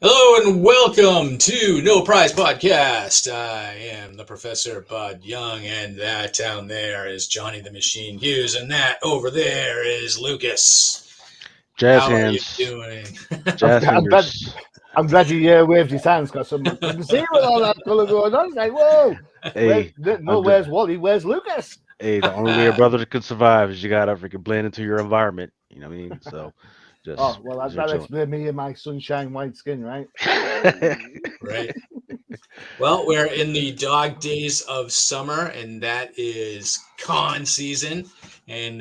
Hello and welcome to No Prize Podcast. I am the Professor Bud Young, and that down there is Johnny the Machine Hughes, and that over there is Lucas. Jazz How hands. are you doing? Jazz fingers. I'm glad he waved his hands because I couldn't see with all that colour going on. It's like, whoa. Hey, Where's Wally? Where's Lucas? hey, the only way a brother could survive is you gotta freaking blend into your environment. You know what I mean? So just That explains me and my sunshine white skin, right? Right. Well, we're in the dog days of summer, and that is con season. And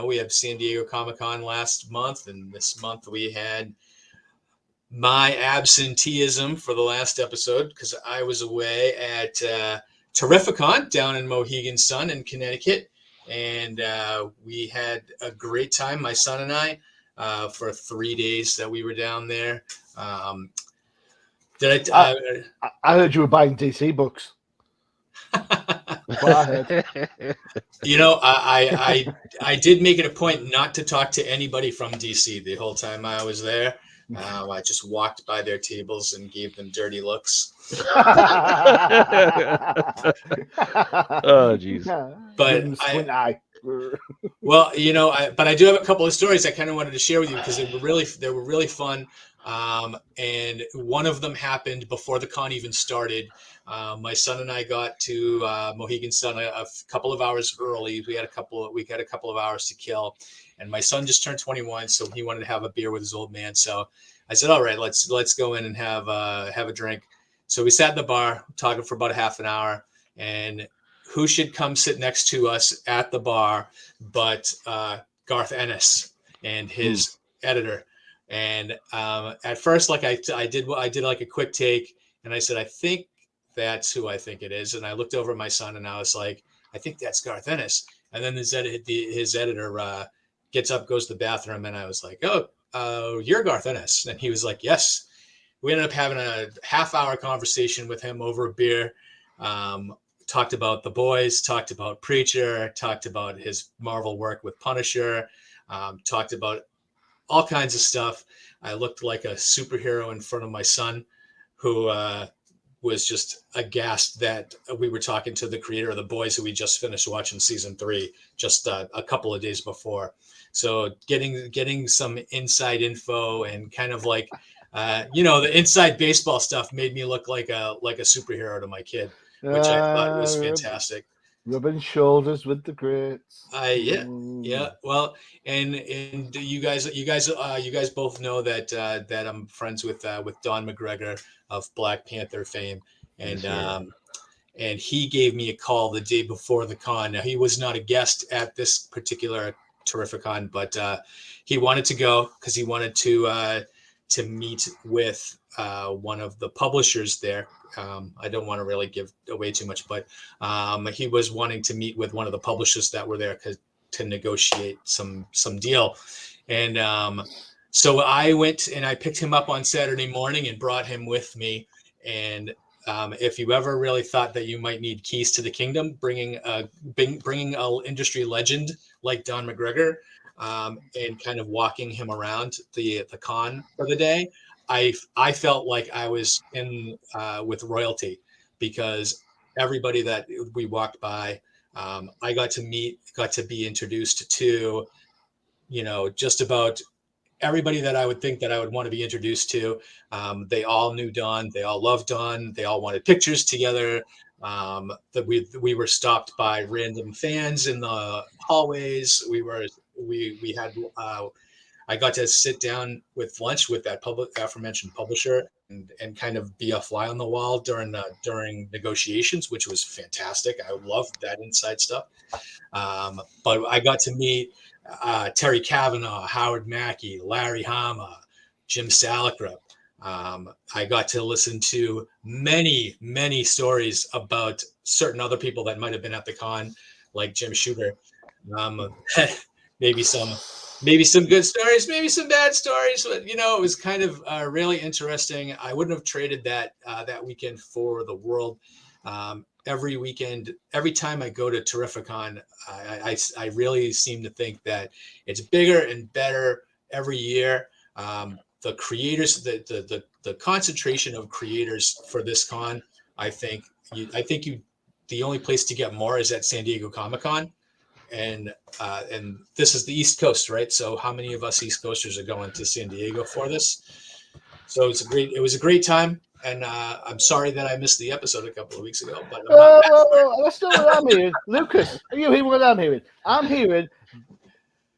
we have San Diego Comic-Con last month, and this month we had my absenteeism for the last episode because I was away at Terrificon down in Mohegan Sun in Connecticut, and we had a great time, my son and I, for 3 days that we were down there. I heard you were buying DC books. I heard. I did make it a point not to talk to anybody from DC the whole time I was there. I just walked by their tables and gave them dirty looks. Oh, jeez. But but I do have a couple of stories I kind of wanted to share with you because they were really fun. And one of them happened before the con even started. My son and I got to Mohegan Sun a couple of hours early. We had a couple of hours to kill, and my son just turned 21, so he wanted to have a beer with his old man. So I said, "All right, let's go in and have a drink." So we sat in the bar talking for about a half an hour, and who should come sit next to us at the bar but Garth Ennis and his editor. And at first, like I did like a quick take, and I said, "I think that's who I think it is." And I looked over at my son, and I was like, "I think that's Garth Ennis." And then his editor gets up, goes to the bathroom, and I was like, "Oh, you're Garth Ennis." And he was like, "Yes." We ended up having a half-hour conversation with him over a beer. Talked about The Boys, talked about Preacher, talked about his Marvel work with Punisher, talked about all kinds of stuff. I looked like a superhero in front of my son, who was just aghast that we were talking to the creator of The Boys, who we just finished watching season 3 just a couple of days before. So getting some inside info and kind of like the inside baseball stuff made me look like a superhero to my kid, which I thought was fantastic. Rubbing shoulders with the greats. Yeah. Well, and you guys both know that I'm friends with Don McGregor of Black Panther fame, and and he gave me a call the day before the con. Now, he was not a guest at this particular Terrificon, but he wanted to go because he wanted to meet with one of the publishers there. I don't want to really give away too much, but he was wanting to meet with one of the publishers that were there to negotiate some deal. And so I went and I picked him up on Saturday morning and brought him with me. And if you ever really thought that you might need keys to the kingdom, bringing an industry legend like Don McGregor and kind of walking him around the con for the day, I felt like I was in with royalty, because everybody that we walked by, I got to be introduced to, just about everybody that I would think that I would want to be introduced to. They all knew Don. They all loved Don. They all wanted pictures together. That we were stopped by random fans in the hallways. I got to sit down with lunch with that aforementioned publisher. and kind of be a fly on the wall during negotiations, which was fantastic. I loved that inside stuff. But I got to meet Terry Cavanaugh, Howard Mackey, Larry Hama, Jim Salicrup. I got to listen to many stories about certain other people that might have been at the con, like Jim Shooter. Um, maybe some good stories, maybe some bad stories, but it was kind of really interesting. I wouldn't have traded that weekend for the world. Every weekend, every time I go to Terrificon, I really seem to think that it's bigger and better every year. The creators, the concentration of creators for this con, I think the only place to get more is at San Diego Comic Con, and this is the East Coast, right? So how many of us East Coasters are going to San Diego for this? So it was a great time, and I'm sorry that I missed the episode a couple of weeks ago, but I'm not mad. That's not what I'm hearing. Lucas, are you hearing what I'm hearing? I'm hearing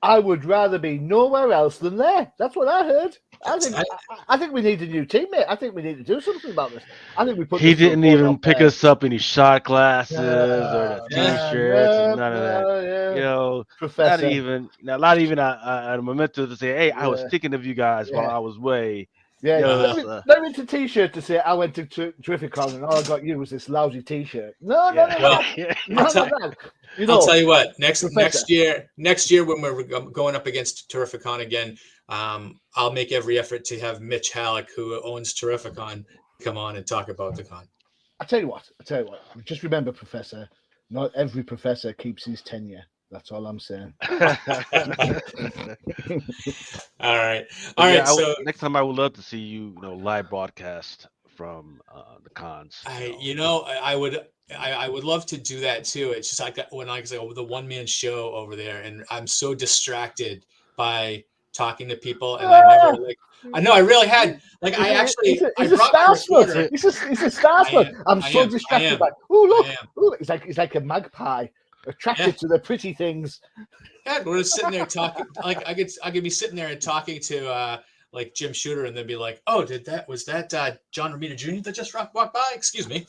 I would rather be nowhere else than there. That's what I heard. I think we need a new teammate. I think we need to do something about this. I think we put He this didn't report even out pick there. us up any shot glasses or the Yeah. T-shirts and none of that. Yeah. Not Professor. even a memento to say, "Hey, I was Yeah. thinking of you guys while Yeah. I was away." Yeah, So, let me to T-shirt to say I went to Terrificon and all I got you was this lousy T-shirt. No, Well, none of that. I'll tell you what. Professor. Next year when we're going up against Terrificon again, I'll make every effort to have Mitch Halleck, who owns Terrificon, come on and talk about the con. I tell you what. Just remember, Professor. Not every professor keeps his tenure. That's all I'm saying. All right. So next time I would love to see you, live broadcast from the cons. I would love to do that too. It's just like when I say the one man show over there, and I'm so distracted by talking to people, and I never I know I really had I He's a brought my star recorder. He's a star I am. I'm I so am. I distracted am. by. Oh look! I am. Ooh, it's like a magpie attracted to the pretty things. Yeah, we're just sitting there talking. Like I could be sitting there and talking to like Jim Shooter, and then be like, "Oh, was that John Romita Jr. that just walked by? Excuse me."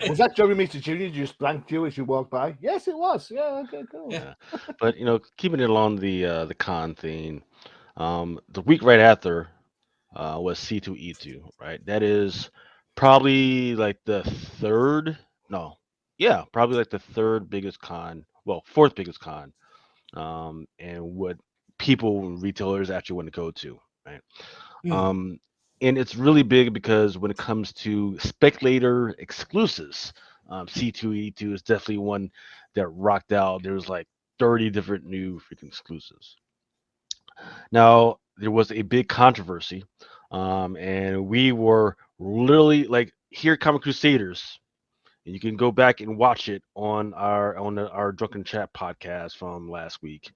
Was that Joey Meter Jr. just blanked you as you walked by? Yes, it was. Yeah, okay, cool. Yeah, but keeping it along the con theme, the week right after was C2E2, right? That is probably like the third, no, yeah, probably like the third biggest con, well, fourth biggest con, and what people and retailers actually want to go to, right? Um, and it's really big because when it comes to speculator exclusives, C2E2 is definitely one that rocked out. There's like 30 different new freaking exclusives. Now, there was a big controversy, and we were literally like here, at Comic Crusaders, and you can go back and watch it on our Drunken Chat podcast from last week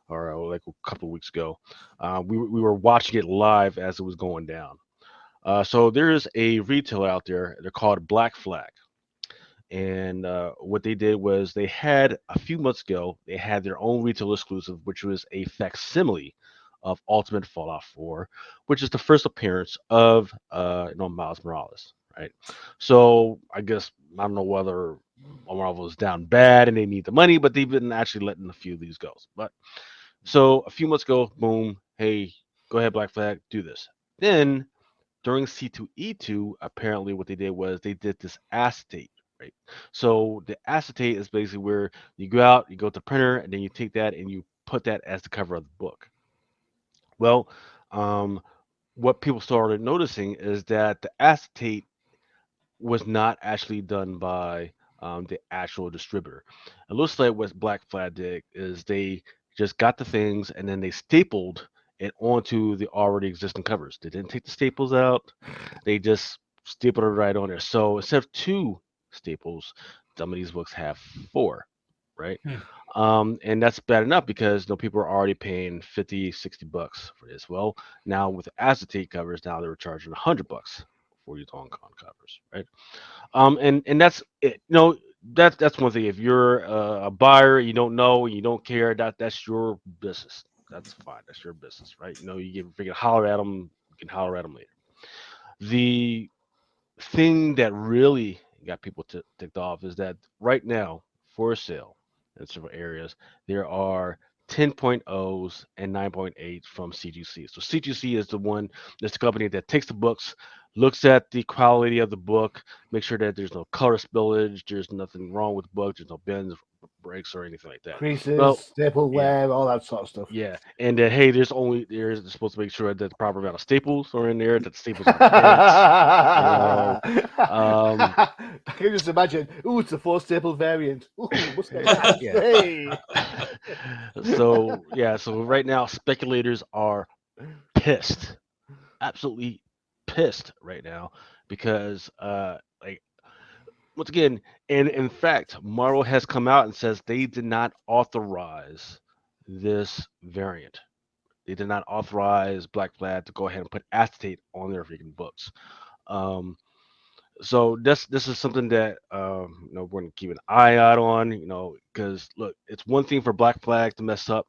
or like a couple of weeks ago. We were watching it live as it was going down. So there is a retailer out there. They're called Black Flag, and what they did was they had a few months ago they had their own retail exclusive, which was a facsimile of Ultimate Fallout 4, which is the first appearance of Miles Morales, right? So I guess I don't know whether Marvel is down bad and they need the money, but they've been actually letting a few of these go. But so a few months ago, boom, hey, go ahead, Black Flag, do this. Then during C2E2, apparently what they did was they did this acetate, right? So the acetate is basically where you go out, you go to the printer, and then you take that and you put that as the cover of the book. Well, um, what people started noticing is that the acetate was not actually done by the actual distributor. It looks like what Black Flag did is they just got the things and then they stapled it onto the already existing covers. They didn't take the staples out. They just stapled it right on there. So instead of two staples, some of these books have four, right? Hmm. And that's bad enough because people are already paying 50, $60 for this. Well, now with acetate covers, now they were charging $100 for these on con covers, right? And that's it. That's one thing. If you're a buyer, you don't know, you don't care. That's your business. That's fine. That's your business, right? You can freaking holler at them. You can holler at them later. The thing that really got people ticked off is that right now, for sale in several areas, there are 10.0s and 9.8s from CGC. So CGC is the one, that's the company that takes the books, looks at the quality of the book, make sure that there's no color spillage, there's nothing wrong with the book, there's no bends, breaks, or anything like that. Creases, Well, staple yeah, wear, all that sort of stuff. yeah, and that hey, they're supposed to make sure that the proper amount of staples are in there, that the staples aren't bent. You know, um, I can just imagine. Ooh, it's a 4 staple variant. Ooh, must get that. yeah. Hey. So yeah, so right now speculators are pissed, absolutely pissed right now because like once again, and in fact, Marvel has come out and says they did not authorize this variant. They did not authorize Black Flag to go ahead and put acetate on their freaking books. Um, so this is something that we're gonna keep an eye out on. Because look, it's one thing for Black Flag to mess up.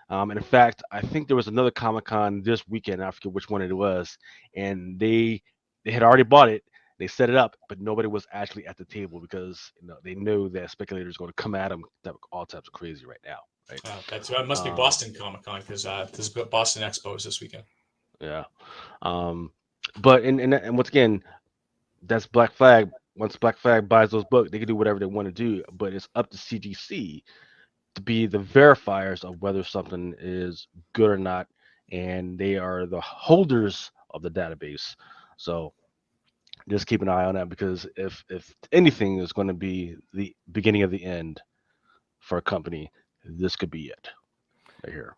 And in fact, I think there was another Comic Con this weekend. I forget which one it was, and they had already bought it. They set it up, but nobody was actually at the table because they know that speculators are going to come at them all types of crazy right now. Right? That must be Boston Comic Con because this Boston Expo is this weekend. Yeah. But and once again, that's Black Flag. Once Black Flag buys those books, they can do whatever they want to do. But it's up to CGC to be the verifiers of whether something is good or not, and they are the holders of the database. So just keep an eye on that because if anything is going to be the beginning of the end for a company, this could be it right here.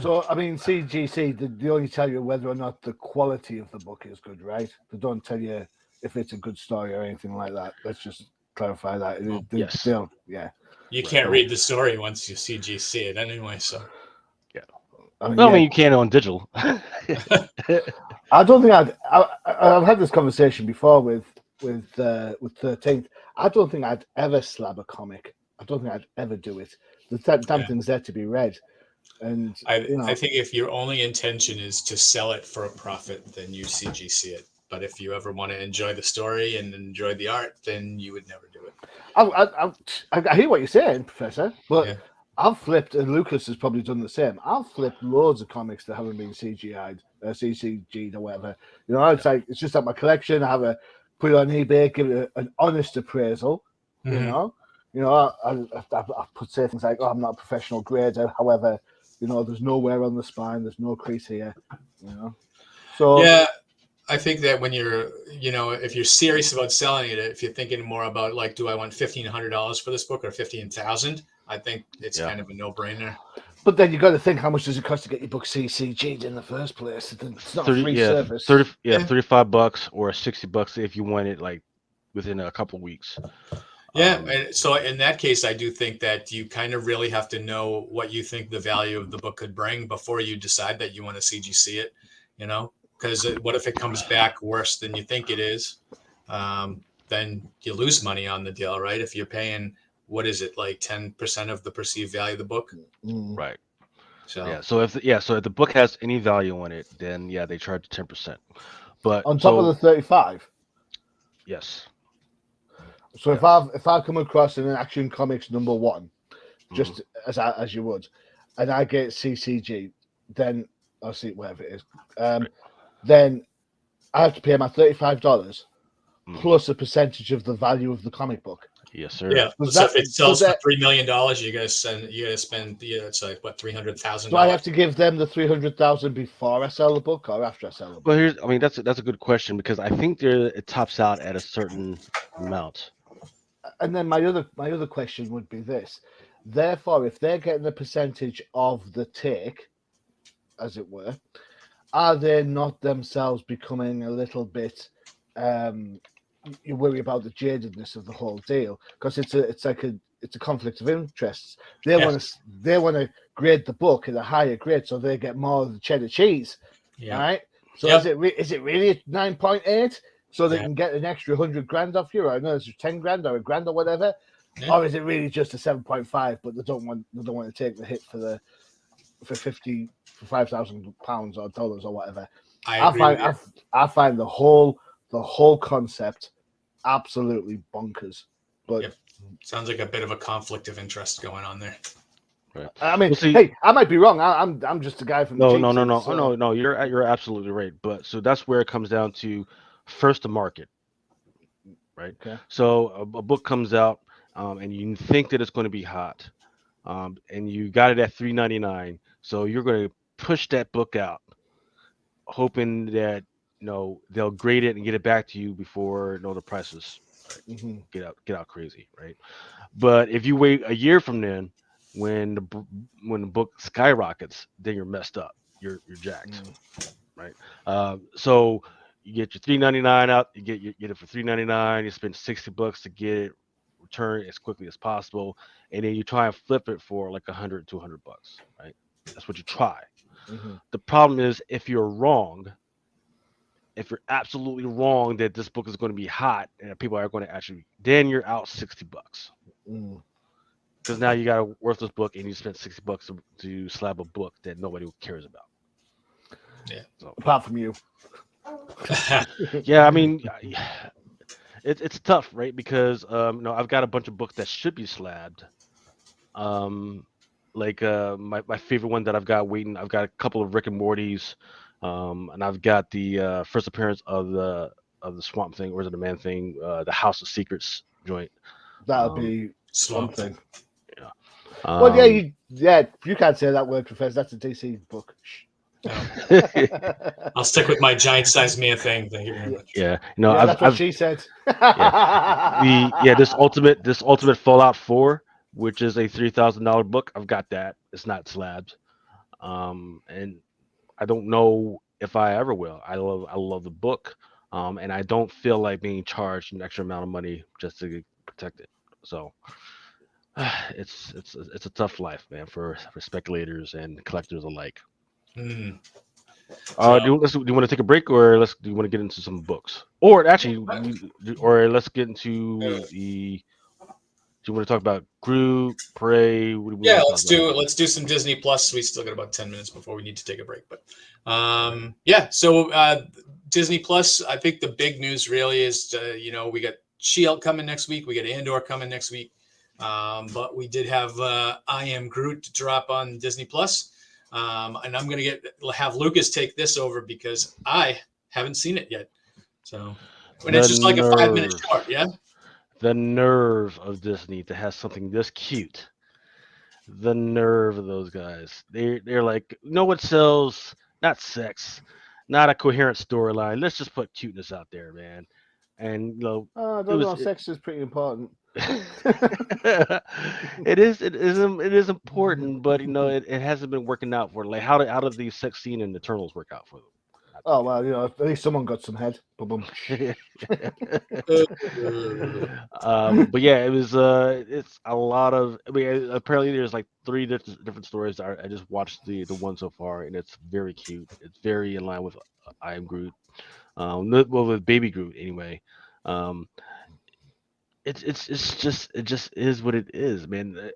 So, I mean, CGC, they only tell you whether or not the quality of the book is good, right? They don't tell you if it's a good story or anything like that. Let's just clarify that. Yes. Still, yeah. You can't read the story once you CGC it anyway, so. Yeah. I mean, Well, I mean, you can on digital. I don't think I've had this conversation before with 13th. I don't think I'd ever slab a comic. I don't think I'd ever do it. The damn thing's there to be read. And I think if your only intention is to sell it for a profit, then you CGC it. But if you ever want to enjoy the story and enjoy the art, then you would never do it. I hear what you're saying, Professor, but Yeah. I've flipped, and Lucas has probably done the same. I've flipped loads of comics that haven't been CGI'd, CCG'd or whatever. It's like it's just at my collection. I have put it on eBay, give it an honest appraisal. Mm-hmm. I put say things like, "Oh, I'm not a professional grader." However, there's no wear on the spine, there's no crease here. So yeah, I think that when you're, if you're serious about selling it, if you're thinking more about like, do I want $1,500 for this book or 15,000? I think it's kind of a no-brainer. But then you got to think, how much does it cost to get your book CCG'd in the first place? It's not 30, a free service. $35 or $60 if you want it like within a couple of weeks. Yeah, and so in that case, I do think that you kind of really have to know what you think the value of the book could bring before you decide that you want to CGC it, because what if it comes back worse than you think it is? Then you lose money on the deal, right? If you're paying, what is it, like 10% of the perceived value of the book? Right. So So if the book has any value on it, then they charge 10%. But on top of the 35. Yes. So if I come across an Action Comics #1, just as you would, and I get CCG, then I'll see whatever it is. Then I have to pay my $35 plus a percentage of the value of the comic book. Yes, sir. Yeah. So if it sells for $3 million, you gotta spend. It's like what, $300,000. Do I have to give them the $300,000 before I sell the book or after I sell the book? Well, that's a good question because I think it tops out at a certain amount. And then my other question would be this: therefore, if they're getting a percentage of the take, as it were, are they not themselves becoming a little bit? You worry about the jadedness of the whole deal because it's a conflict of interests. They want to grade the book at a higher grade, so they get more of the cheddar cheese. Yeah. Right. So is it really 9.8? So they can get an extra $100,000 off you, or I know it's $10,000 or $1,000 or whatever, or is it really just a 7.5? But they don't want to take the hit for 5,000 pounds or dollars or whatever. I I agree with find you. I find the whole concept absolutely bonkers. But Yep. Sounds like a bit of a conflict of interest going on there. Right. I mean, Well, see, hey, I might be wrong. I'm just a guy from the no, no, no, cheap no, seats. oh, no, So no. You're absolutely right. But so that's where it comes down to first to market, right? okay. So a book comes out, and you think that it's going to be hot, and you got it at $3.99. So you're going to push that book out, hoping that they'll grade it and get it back to you before the prices Hmm. get out crazy, right? But if you wait a year from then, when when the book skyrockets, then you're messed up. You're jacked, right? So you get your $3.99 out. You get it for $3.99. You spend $60 to get it returned as quickly as possible, and then you try and flip it for like 100, $200, right? That's what you try. Hmm. The problem is if you're absolutely wrong that this book is going to be hot and that people are going to actually, then you're out $60 Mm. because now you got a worthless book and you spent $60 to slap a book that nobody cares about. Yeah. So Apart from you. yeah, I mean, it's tough, right? Because I've got a bunch of books that should be slabbed. Um, like my favorite one that I've got waiting. I've got a couple of Rick and Morty's, and I've got the first appearance of the Swamp Thing, or is it the Man Thing? The House of Secrets joint. That'll Um, be Swamp Thing. something. yeah. Well, Um, you can't say that word, Professor. That's a DC book. Shh. No, yeah, I'll stick with my giant-sized man thing. Thank you very Yeah, much. yeah, that's what I've she said. yeah this ultimate Fallout 4, which is a $3,000 book. I've got that. It's not slabs. And I don't know if I ever will. I love the book, and I don't feel like being charged an extra amount of money just to protect it. So it's a tough life, man, for speculators and collectors alike. Mm. So Do you want to take a break, or do you want to get into some books, or actually, or let's get into the. Do you want to talk about Groot, Prey? What do we yeah, want to talk about? let's do some Disney Plus. We still got about 10 minutes before we need to take a break. But yeah, so Disney Plus. I think the big news really is we got She-Hulk coming next week. We got Andor coming next week. But we did have I Am Groot to drop on Disney Plus. And I'm gonna have Lucas take this over because I haven't seen it yet. So, and The it's just like a 5 minute nerve, short. Yeah. the nerve of Disney to have something this cute. The nerve of those guys. They're like, what sells? Not sex, not a coherent storyline. Let's just put cuteness out there, man. And I it don't was know. Sex is pretty important. it is important, but it hasn't been working out for like how did the sex scene in Eternals work out for them? Not too Oh well, at least someone got some head. Boom. good. Uh, But yeah, it's a lot of. I mean, apparently there's like three different stories. I just watched the one so far, and it's very cute. It's very in line with I Am Groot. Well, with Baby Groot anyway. Um, it just is what it is, man.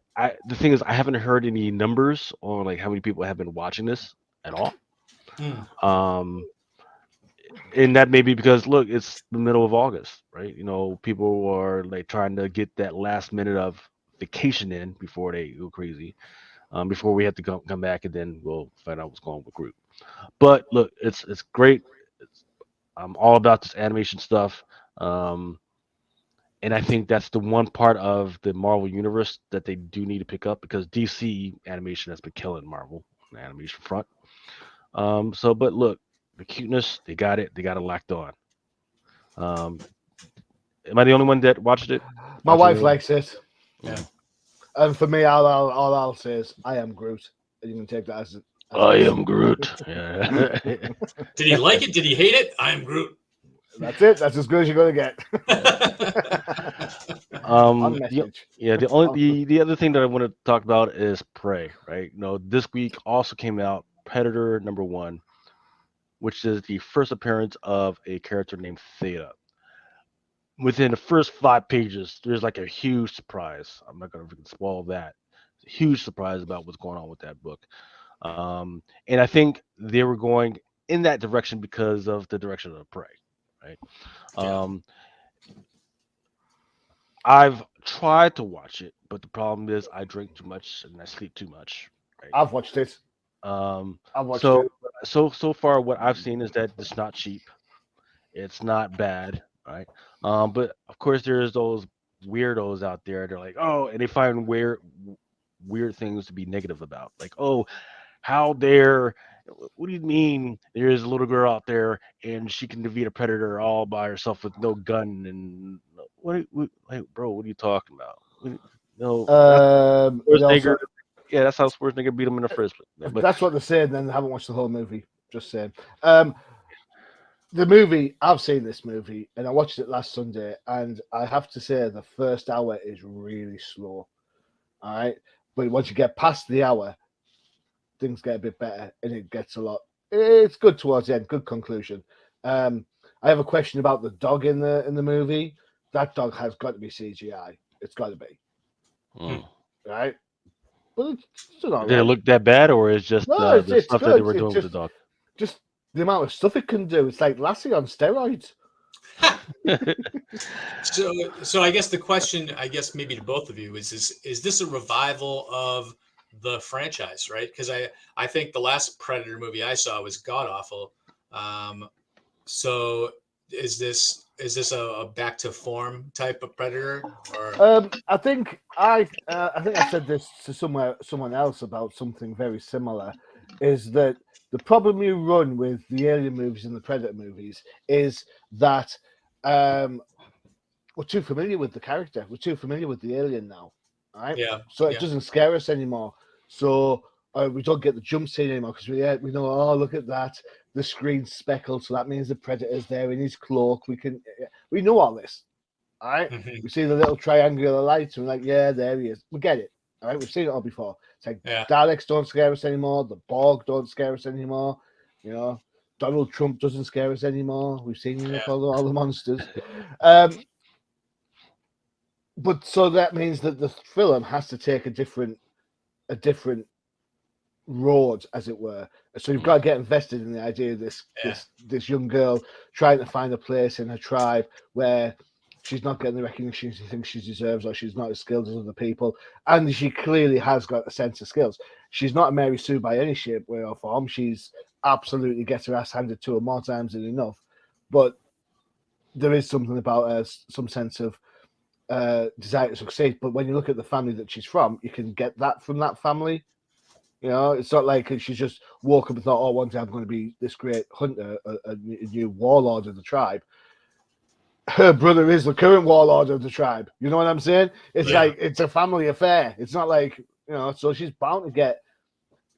The thing is, I haven't heard any numbers on like how many people have been watching this at all. hmm. Um, and that may be because look, it's the middle of August, right? People are like trying to get that last minute of vacation in before they go crazy. Before we have to come back, and then we'll find out what's going on with group. But look, it's great. I'm all about this animation stuff. Um, and I think that's the one part of the Marvel universe that they do need to pick up because DC animation has been killing Marvel on the animation front. But look, the cuteness, they got it. They got it locked on. Um, am I the only one that watched it? My Watched wife it? likes it, Yeah. Mm. and for me, all I'll say is I am Groot, and you can take that as it I is. am Groot. Yeah. Did he like it? Did he hate it? I am Groot. That's it. That's as good as you're gonna get. On The message. yeah, the other thing that I want to talk about is Prey, right? This week also came out Predator #1, which is the first appearance of a character named Theta. Within the first 5 pages, there's like a huge surprise. I'm not gonna freaking spoil that. It's a huge surprise about what's going on with that book. And I think they were going. in that direction because of the direction of the prey, right? Yeah. Um, I've tried to watch it, but the problem is I drink too much and I sleep too much, right? I've watched it. Um, I've watched so it. so far what I've seen is that it's not cheap. It's not bad, right? But of course there's those weirdos out there. They're like, oh, and they find weird things to be negative about. Like, oh, how dare? What do you mean? There's a little girl out there and she can defeat a predator all by herself with no gun and like, bro, what are you talking about? No, that's They Schwarzenegger. also Yeah, that's how Schwarzenegger beat him in the first place. if But that's what they're saying, then they haven't watched the whole movie. Just saying. Um, the movie, I've seen this movie, and I watched it last Sunday, and I have to say the first hour is really slow. All right, but once you get past the hour, things get a bit better, and it gets a lot. It's good towards the end. Good conclusion. I have a question about the dog in the movie. That dog has got to be CGI. It's got to be mm. right, but it's still all Did it right. look that bad, or is just No, the it's stuff that they good. were It's doing with the dog? just the amount of stuff it can do. It's like Lassie on steroids. So I guess the question, I guess maybe to both of you is this a revival of the franchise, right? Because I think the last Predator movie I saw was god awful. So is this a back to form type of Predator or I think I said this to someone else about something very similar. Is that the problem you run with the Alien movies and the Predator movies is that um, we're too familiar with the character. We're too familiar with the alien now, right? yeah, So it yeah, doesn't scare us anymore. So we don't get the jump scene anymore because we know. Oh, look at that! The screen's speckled, so that means the predator's there in his cloak. We know all this, all right? hmm We see the little triangular lights, and we're like, yeah, there he is. We get it, all right? We've seen it all before. It's like yeah, Daleks don't scare us anymore. The Borg don't scare us anymore. You know, Donald Trump doesn't scare us anymore. We've seen enough yeah, of all the monsters. Um, but so that means that the film has to take a different road, as it were. So you've got to get invested in the idea of this yeah, this young girl trying to find a place in her tribe where she's not getting the recognition she thinks she deserves, or she's not as skilled as other people. And she clearly has got a sense of skills. She's not a Mary Sue by any shape, way, or form. She's absolutely gets her ass handed to her more times than enough. But there is something about her, some sense of desire to succeed. But when you look at the family that she's from, you can get that from that family. You know, it's not like she's just woke up and thought, "Oh, one day I'm going to be this great hunter, a new warlord of the tribe." Her brother is the current warlord of the tribe. You know what I'm saying? It's yeah, like it's a family affair. It's not like So she's bound to get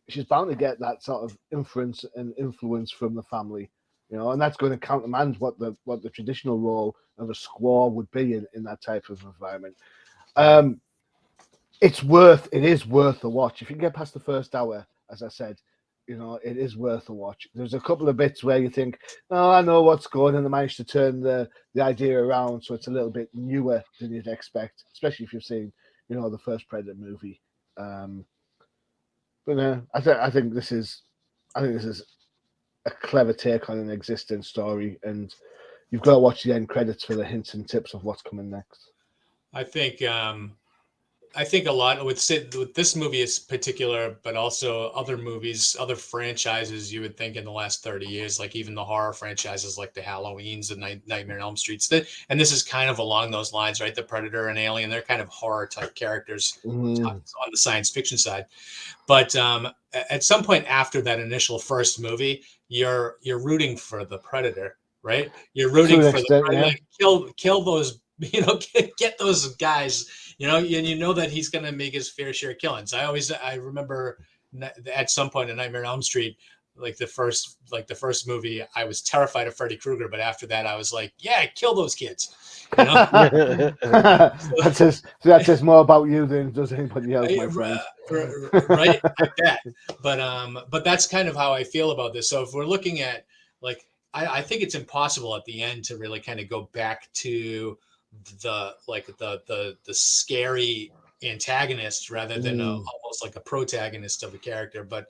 that sort of inference and influence from the family. And that's going to countermand what the traditional role of a squaw would be in that type of environment. Um, it is worth a watch. If you can get past the first hour, as I said, it is worth a watch. There's a couple of bits where you think, oh, I know what's going, and they managed to turn the idea around so it's a little bit newer than you'd expect, especially if you've seen, the first Predator movie. But I think this is a clever take on an existing story, and you've got to watch the end credits for the hints and tips of what's coming next. I think a lot with this movie is particular, but also other movies, other franchises. You would think in the last 30 years, like even the horror franchises, like the Halloweens and Nightmare on Elm Streets. And this is kind of along those lines, right? The Predator and Alien, they're kind of horror type characters Mm. on the science fiction side. But at some point after that initial first movie, you're rooting for the Predator, right? You're To rooting an for the extent, Predator, yeah. like, kill those, get those guys, and you know that he's going to make his fair share of killings. I remember at some point in Nightmare on Elm Street, like the first movie, I was terrified of Freddy Krueger, but after that, I was like, yeah, kill those kids, that says more about you than does anybody else, my friend. right? I bet. But that's kind of how I feel about this. So if we're looking at like, I think it's impossible at the end to really kind of go back to the scary antagonist rather than Mm. almost like a protagonist of a character. But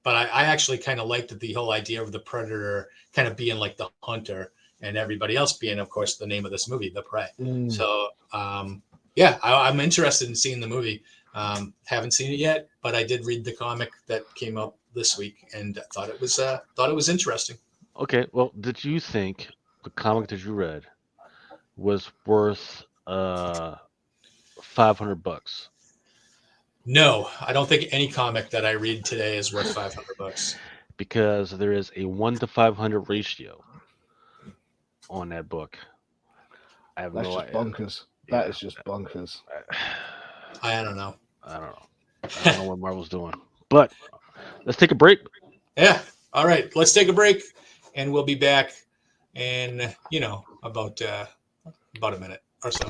but I actually kind of liked the whole idea of the Predator kind of being like the hunter, and everybody else being, of course, the name of this movie, the prey. So yeah, I'm interested in seeing the movie. Haven't seen it yet, but I did read the comic that came out this week, and thought it was interesting. Okay, well, did you think the comic that you read was worth $500? No, I don't think any comic that I read today is worth $500. Because there is a 1 to 500 ratio on that book. I have That's no just idea. bonkers. That Yeah. is just bonkers. I don't know. I don't know. I don't know what Marvel's doing. But let's take a break. Yeah. All right. Let's take a break, and we'll be back in about a minute or so.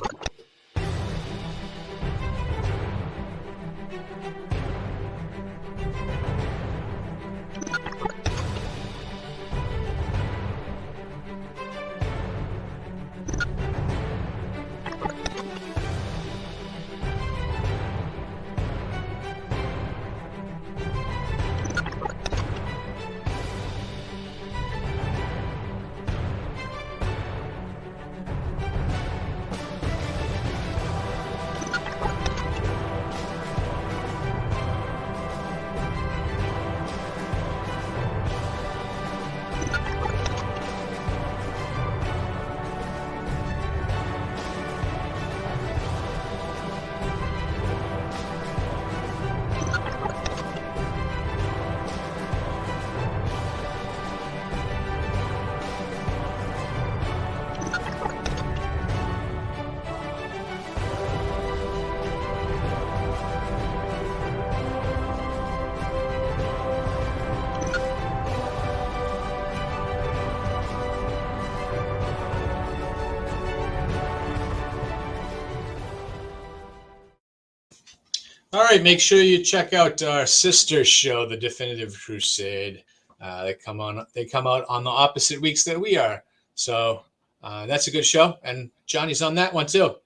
All right, make sure you check out our sister show, The Definitive Crusade. They come out on the opposite weeks that we are. So that's a good show, and Johnny's on that one too.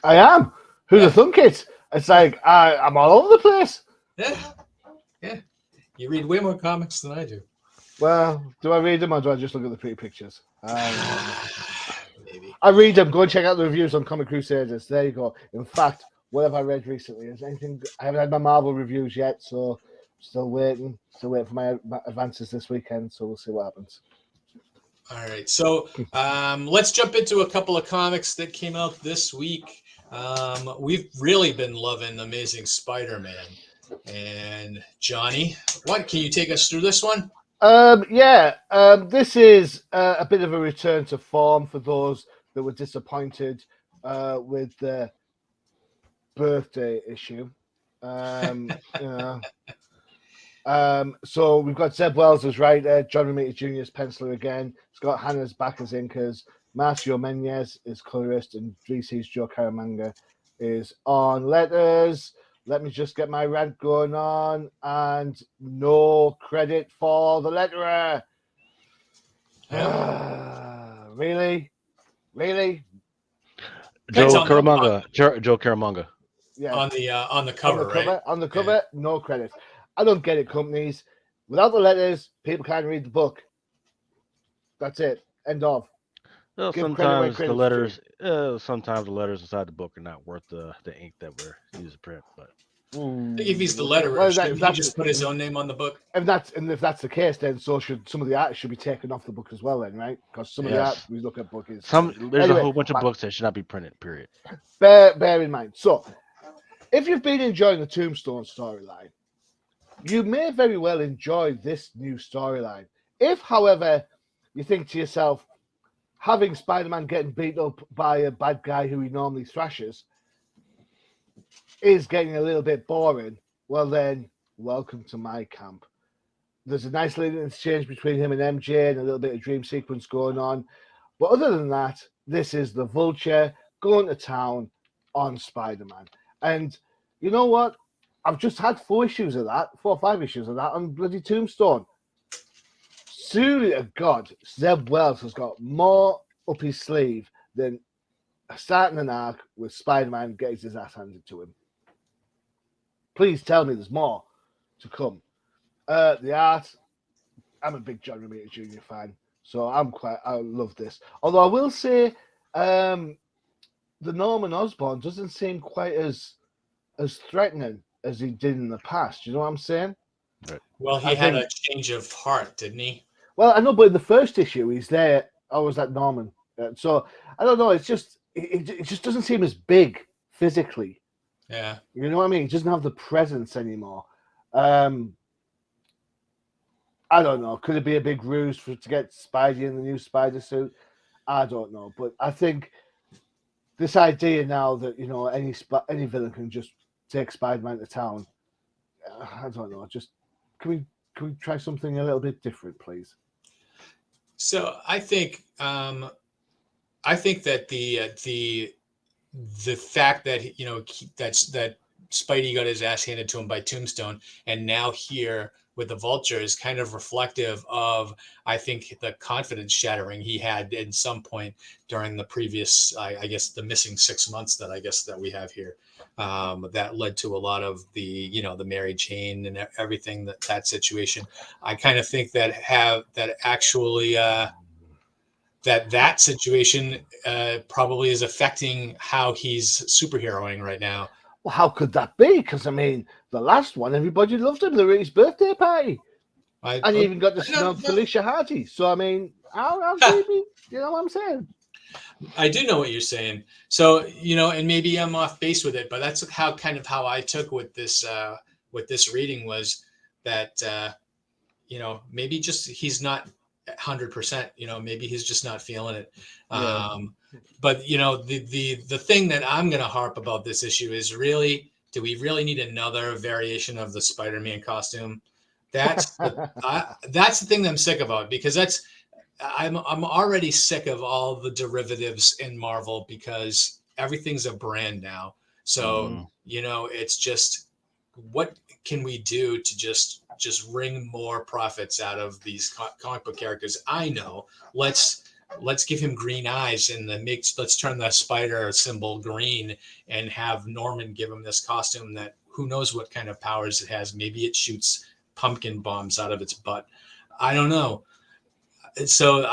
I am. Who'd have thunk it? It's like I'm all over the place. Yeah. You read way more comics than I do. Well, do I read them or do I just look at the pretty pictures? Maybe. I read them. Go and check out the reviews on Comic Crusaders. There you go. In fact, what have I read recently? Is anything? I haven't had my Marvel reviews yet, so still waiting. Still waiting for my advances this weekend. So we'll see what happens. All right, so let's jump into a couple of comics that came out this week. We've really been loving Amazing Spider-Man. And Johnny, can you take us through this one? This is a bit of a return to form for those that were disappointed with the birthday issue. So we've got Zeb Wells as writer, John Romita Jr. as penciler again, Scott Hanna's back as inkers, Marcio Menez is colorist, and DC's Joe Caramanga is on letters. Let me just get my rant going on, and no credit for the letterer. Really? Joe Caramanga. Yeah. On the cover, right? On the cover, no credit. I don't get it, companies. Without the letters, people can't read the book. That's it. End of. Well, Give sometimes credit the where credit's letters, sometimes the letters inside the book are not worth the ink that we're using to print. But I think if he's the letterer, shouldn't he just put his own name on the book? If that's the case, then so should some of the art should be taken off the book as well, then, right? Because some of the art we look at book is there's a whole bunch of books that should not be printed. Period. Bear in mind. So, if you've been enjoying the Tombstone storyline, you may very well enjoy this new storyline. If, however, you think to yourself, having Spider-Man getting beat up by a bad guy who he normally thrashes is getting a little bit boring, well then, welcome to my camp. There's a nice little exchange between him and MJ and a little bit of dream sequence going on. But other than that, this is the Vulture going to town on Spider-Man. And you know what? I've just had 4 or 5 issues of that on bloody Tombstone. Surely to God, Zeb Wells has got more up his sleeve than starting an arc with Spider-Man getting his ass handed to him. Please tell me there's more to come. The art. I'm a big John Romita Jr. fan, so I love this. Although I will say, the Norman Osborn doesn't seem quite as threatening as he did in the past. You know what I'm saying? Right. Well, he I had think. a change of heart, didn't he? Well, I know, but in the first issue, he's there. Oh, was that Norman? So I don't know. It's just it just doesn't seem as big physically. Yeah. You know what I mean? He doesn't have the presence anymore. Um, I don't know. Could it be a big ruse to get Spidey in the new Spider suit? I don't know, but I think this idea now that any villain can just take Spider-Man to town. I don't know. Just can we try something a little bit different, please? So I think that the fact that that Spidey got his ass handed to him by Tombstone, and now here with the Vulture is kind of reflective of, I think, the confidence shattering he had at some point during the previous, I guess, the missing 6 months that we have here, that led to a lot of the Mary Jane and everything that situation. I kind of think that actually. That situation probably is affecting how he's superheroing right now. Well, how could that be? Because I mean, the last one, everybody loved him. They were at his birthday party, I and he even got to no, snub Felicia Hardy. So I mean, how do you mean? You know what I'm saying? I do know what you're saying. So and maybe I'm off base with it, but that's how I took with this reading was that maybe just he's not 100%. Maybe he's just not feeling it. Yeah. But the thing that I'm going to harp about this issue is, really, do we really need another variation of the Spider-Man costume? That's the thing that I'm sick about, because I'm already sick of all the derivatives in Marvel, because everything's a brand now. So Mhm. it's just, what can we do to just wring more profits out of these comic book characters? I know. Let's give him green eyes, and let's turn the spider symbol green, and have Norman give him this costume that, who knows what kind of powers it has. Maybe it shoots pumpkin bombs out of its butt. I don't know. So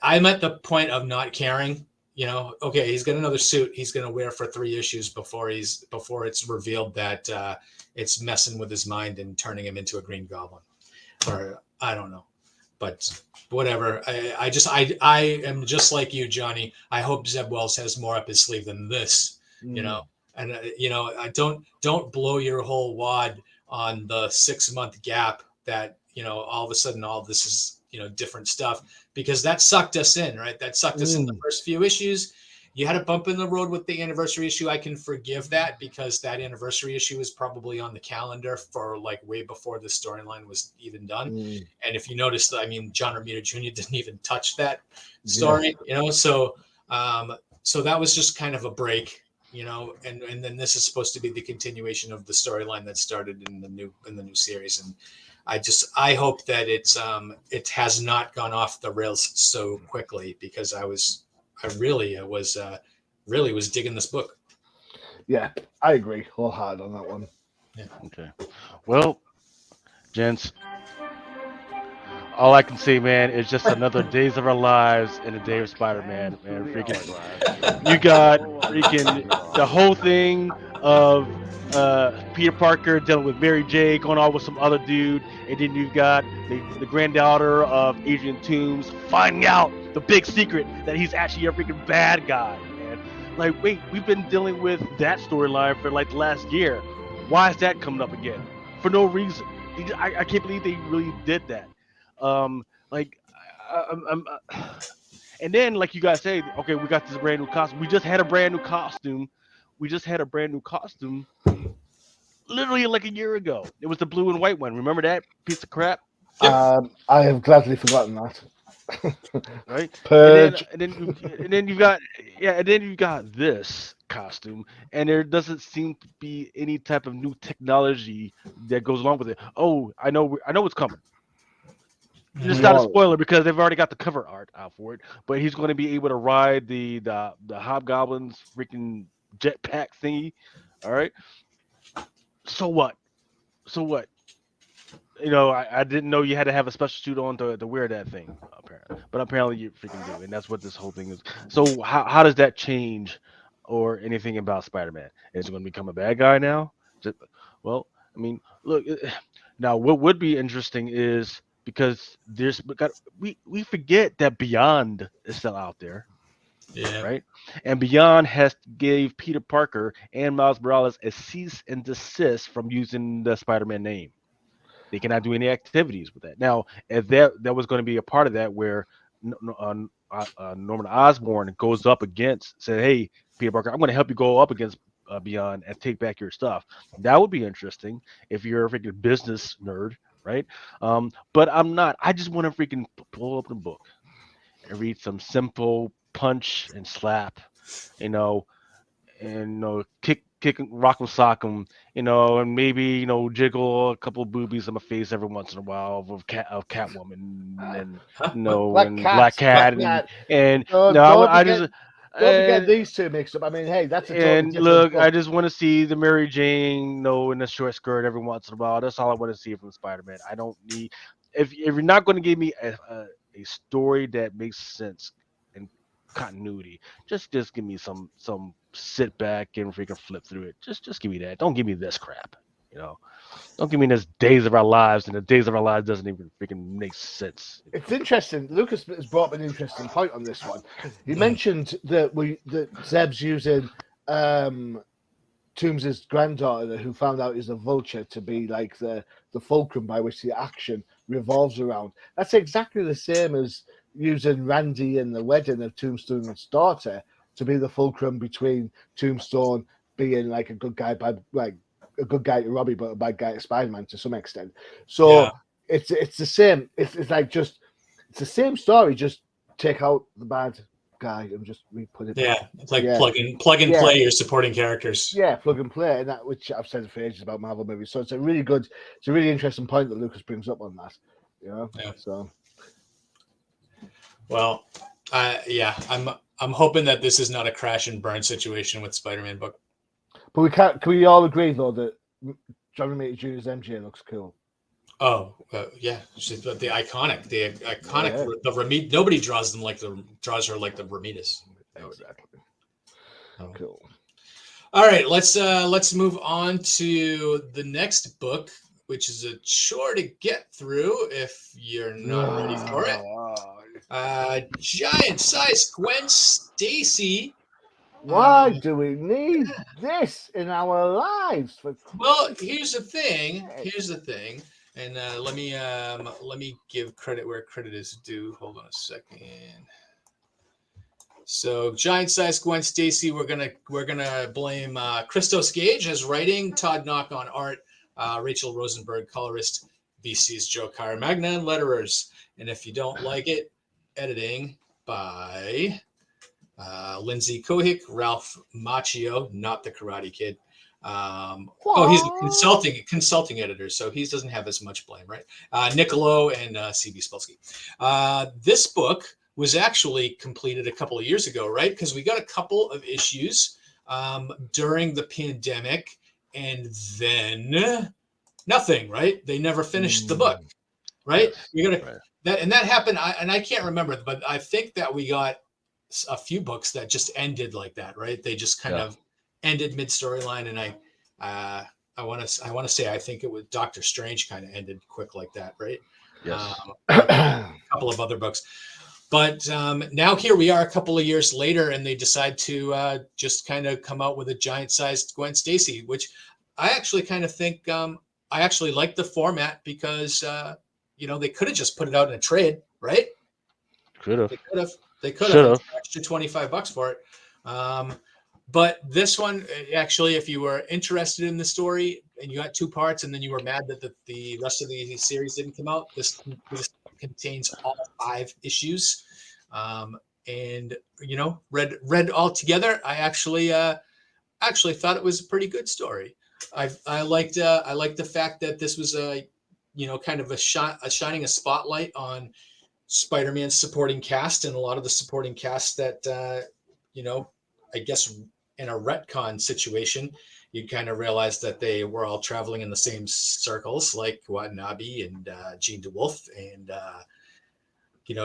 I'm at the point of not caring. Okay, he's got another suit he's going to wear for 3 issues before it's revealed that it's messing with his mind and turning him into a Green Goblin, or I don't know. But whatever. I am just like you, Johnny. I hope Zeb Wells has more up his sleeve than this. And I don't blow your whole wad on the 6 month gap that all of a sudden all this is different stuff, because that sucked us in, right? That sucked us in the first few issues. You had a bump in the road with the anniversary issue. I can forgive that, because that anniversary issue was probably on the calendar for like way before the storyline was even done. And if you notice, I mean, John Romita Jr. didn't even touch that story, so so that was just kind of a break, and then this is supposed to be the continuation of the storyline that started in the new series. And I hope that it has not gone off the rails so quickly, because I really was digging this book. Yeah, I agree wholehearted on that one. Yeah. Okay. Well, gents, all I can say, man, is just another Days of Our Lives in a Day of Spider-Man, man. Freaking, you got freaking the whole thing of Peter Parker dealing with Mary J, going on with some other dude, and then you've got the granddaughter of Adrian Toomes finding out the big secret that he's actually a freaking bad guy, man. Like, wait, we've been dealing with that storyline for like the last year. Why is that coming up again? For no reason. I can't believe they really did that. Like, and then, like you guys say, okay, we got this brand new costume. We just had a brand new costume. We just had a brand new costume literally like a year ago. It was the blue and white one. Remember that piece of crap? Yep. I have gladly forgotten that. Right? Purge. And then you've got and then you've got this costume, and there doesn't seem to be any type of new technology that goes along with it. Oh, I know what's coming. It's not a No. spoiler because they've already got the cover art out for it, but he's going to be able to ride the Hobgoblin's freaking jetpack thingy. All right. So what? So what? I didn't know you had to have a special suit on to wear that thing, apparently. But apparently you freaking do, and that's what this whole thing is. So how does that change or anything about Spider-Man? Is it going to become a bad guy now? Is it- well, I mean, look, now what would be interesting is because we forget that Beyond is still out there, Yeah. right? And Beyond has gave Peter Parker and Miles Morales a cease and desist from using the Spider-Man name. They cannot do any activities with that. Now, if that was going to be a part of that, where Norman Osborn goes up against, say, "Hey, Peter Parker, I'm going to help you go up against Beyond and take back your stuff." That would be interesting if you're a freaking business nerd, right? But I'm not. I just want to freaking pull up the book and read some simple punch and slap, you know, and kick 'em, rock 'em, sock 'em, and maybe jiggle a couple of boobies in my face every once in a while of Catwoman and Huh? What? Black and Black Cat, Black Cat and Cat. and Don't, no, don't I forget, just don't forget and these two mixed up. I mean, hey, that's a totally and different look, I book. just want to see the Mary Jane, in a short skirt every once in a while. That's all I want to see from Spider-Man. I don't need if you're not going to give me a story that makes sense and continuity, just give me some sit back and freaking flip through it. Just give me that. Don't give me this crap. You know, don't give me this Days of Our Lives, and the Days of Our Lives doesn't even freaking make sense. It's interesting. Lucas has brought up an interesting point on this one. He Mm. mentioned that Zeb's using Toombs' granddaughter, who found out is a vulture, to be like the fulcrum by which the action revolves around. That's exactly the same as using Randy in the wedding of Tombstone's daughter to be the fulcrum between Tombstone being like a good guy, like a good guy to Robbie, but a bad guy to Spider-Man to some extent. Yeah. So it's the same. It's like just it's the same story. Just take out the bad guy and just re-put it. Yeah. It's like Yeah, plug and yeah. play your supporting characters. Yeah, plug and play, and that which I've said for ages about Marvel movies. So it's a really interesting point that Lucas brings up on that. Yeah. So Well, yeah, I'm hoping that this is not a crash and burn situation with Spider-Man book. but we can't. Can we all agree though that John Romita Jr.'s MJ looks cool? Oh, yeah, she's the iconic, Yeah, the Ramit. Nobody draws draws her like the Ramitas. exactly. Oh. Cool. All right, let's move on to the next book, which is a chore to get through if you're not ready for it. Giant size Gwen Stacy. Why do we need this in our lives? Well, here's the thing. Here's the thing, and let me give credit where credit is due. Hold on a second. So, giant size Gwen Stacy. We're gonna blame Christos Gage as writing, Todd Knock on art, Rachel Rosenberg colorist, BC's Joe Caramagna letterers, and if you don't like it, editing by Lindsay Kohik, Ralph Macchio, not the Karate Kid. He's a consulting editor, so he doesn't have as much blame, right? Niccolo and CB Spolsky. This book was actually completed a couple of years ago, right? Because we got a couple of issues during the pandemic, and then nothing, right? They never finished the book, right? Yes, You're gonna right. that happened, and I can't remember, but I think that we got a few books that just ended like that, right? They just kind Yeah. of ended mid storyline, and I want to say I think it was Doctor Strange kind of ended quick like that, right? Yes. A couple of other books, but now here we are a couple of years later, and they decide to just kind of come out with a giant-sized Gwen Stacy, which I actually kind of think I actually like the format because they could have just put it out in a trade, right? Could have. They could have. They could have Should an have. extra $25 for it. But this one, actually, if you were interested in the story and you got two parts, and then you were mad that the rest of the series didn't come out, this contains all 5 issues. And read all together, I actually thought it was a pretty good story. I liked the fact that this was kind of shining a spotlight on Spider-Man's supporting cast, and a lot of the supporting cast that I guess retcon situation, you kind of realize that they were all traveling in the same circles, like Watanabe and Gene DeWolf and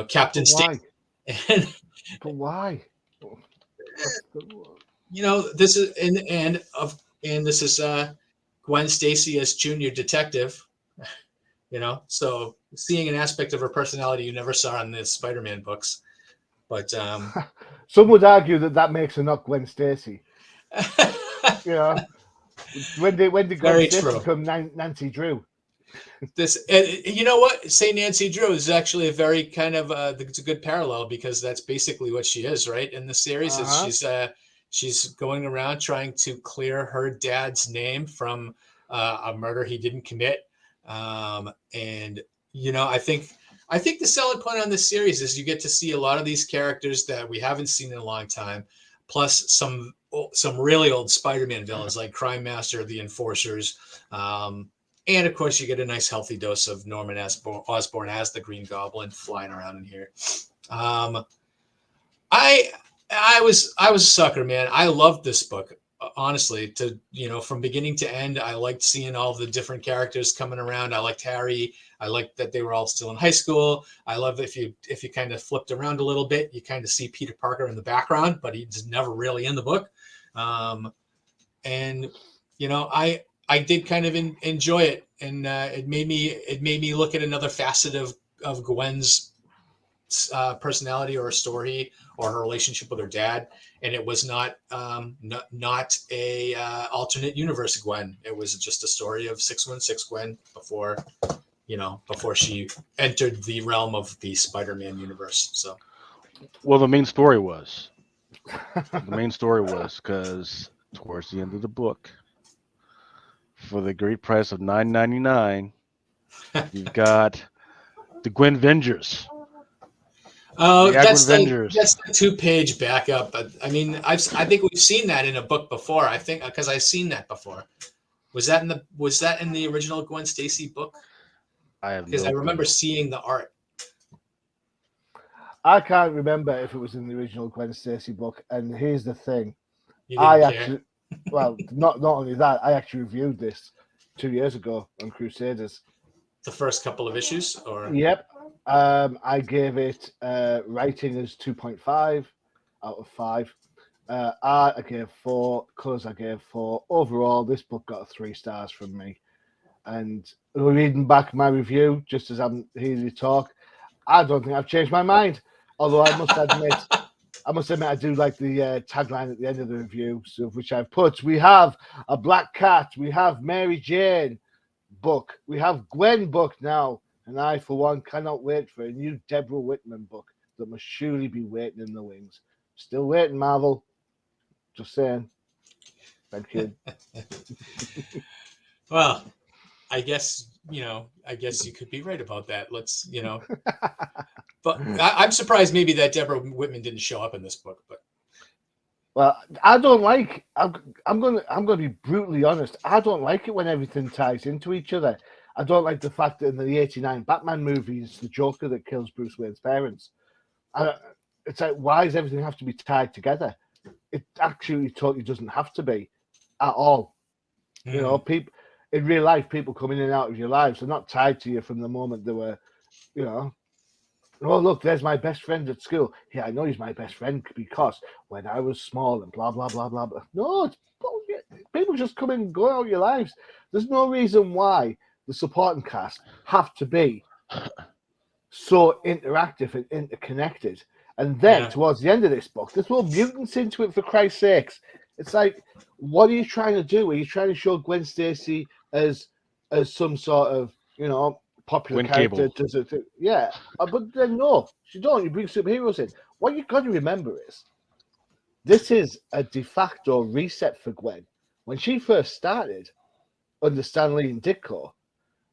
Captain But Stick. why? And But why? this is and this is Gwen Stacy as junior detective. So seeing an aspect of her personality you never saw in the Spider-Man books. But some would argue that makes her not Gwen Stacy. When did Gwen Very Stacy true. become Nancy Drew? You know what? Say Nancy Drew is actually a very kind of it's a good parallel, because that's basically what she is, right? In the series, is she's going around trying to clear her dad's name from a murder he didn't commit. And I think the selling point on this series is you get to see a lot of these characters that we haven't seen in a long time, plus some really old Spider-Man villains like Crime Master, the Enforcers. And of course, you get a nice healthy dose of Norman Osborn as the Green Goblin flying around in here. I was a sucker, man. I loved this book, honestly. From beginning to end, I liked seeing all the different characters coming around. I liked Harry. I liked that they were all still in high school. I love if you kind of flipped around a little bit, you kind of see Peter Parker in the background, but he's never really in the book. I did kind of enjoy it, and it made me look at another facet of Gwen's personality or story or her relationship with her dad. And it was not a alternate universe Gwen. It was just a story of 616 Gwen before she entered the realm of the Spider-Man universe. So, Well, the main story was because towards the end of the book, for the great price of $9.99, you've got the Gwen Vengers. Oh, that's the Avengers. 2-page backup. But I mean, I think we've seen that in a book before. I think because I've seen that before. Was that in the original Gwen Stacy book? I have Because no I remember clue. seeing the art. I can't remember if it was in the original Gwen Stacy book. And here's the thing: You didn't I care. actually, well, not only that, I actually reviewed this 2 years ago on Crusaders. The first couple of issues, or Yep. I gave it rating as 2.5 out of 5. Art I gave 4, colours I gave 4. Overall, this book got 3 stars from me. And reading back my review, just as I'm hearing you talk, I don't think I've changed my mind. Although I must admit, I do like the tagline at the end of the review, so which I've put. We have a Black Cat, we have Mary Jane book, we have Gwen book now, and I, for one, cannot wait for a new Deborah Whitman book that must surely be waiting in the wings. Still waiting, Marvel. Just saying. Thank you. well, I guess you could be right about that. But I'm surprised maybe that Deborah Whitman didn't show up in this book. But Well, I don't like. I'm gonna be brutally honest. I don't like it when everything ties into each other. I don't like the fact that in the '89 Batman movie, it's the Joker that kills Bruce Wayne's parents. It's like, why does everything have to be tied together? It actually totally doesn't have to be at all. People in real life, people come in and out of your lives. They're not tied to you from the moment they were, oh, look, there's my best friend at school. Yeah, I know he's my best friend because when I was small and blah, blah, blah, blah, blah. No, it's bullshit. People just come in and go out your lives. There's no reason why the supporting cast have to be so interactive and interconnected. And then towards the end of this book, there's more mutants into it, for Christ's sakes. It's like, what are you trying to do? Are you trying to show Gwen Stacy as some sort of, popular Gwen character? Cable. Yeah. But then no, you don't. You bring superheroes in. What you've got to remember is this is a de facto reset for Gwen. When she first started under Stan Lee and Ditko,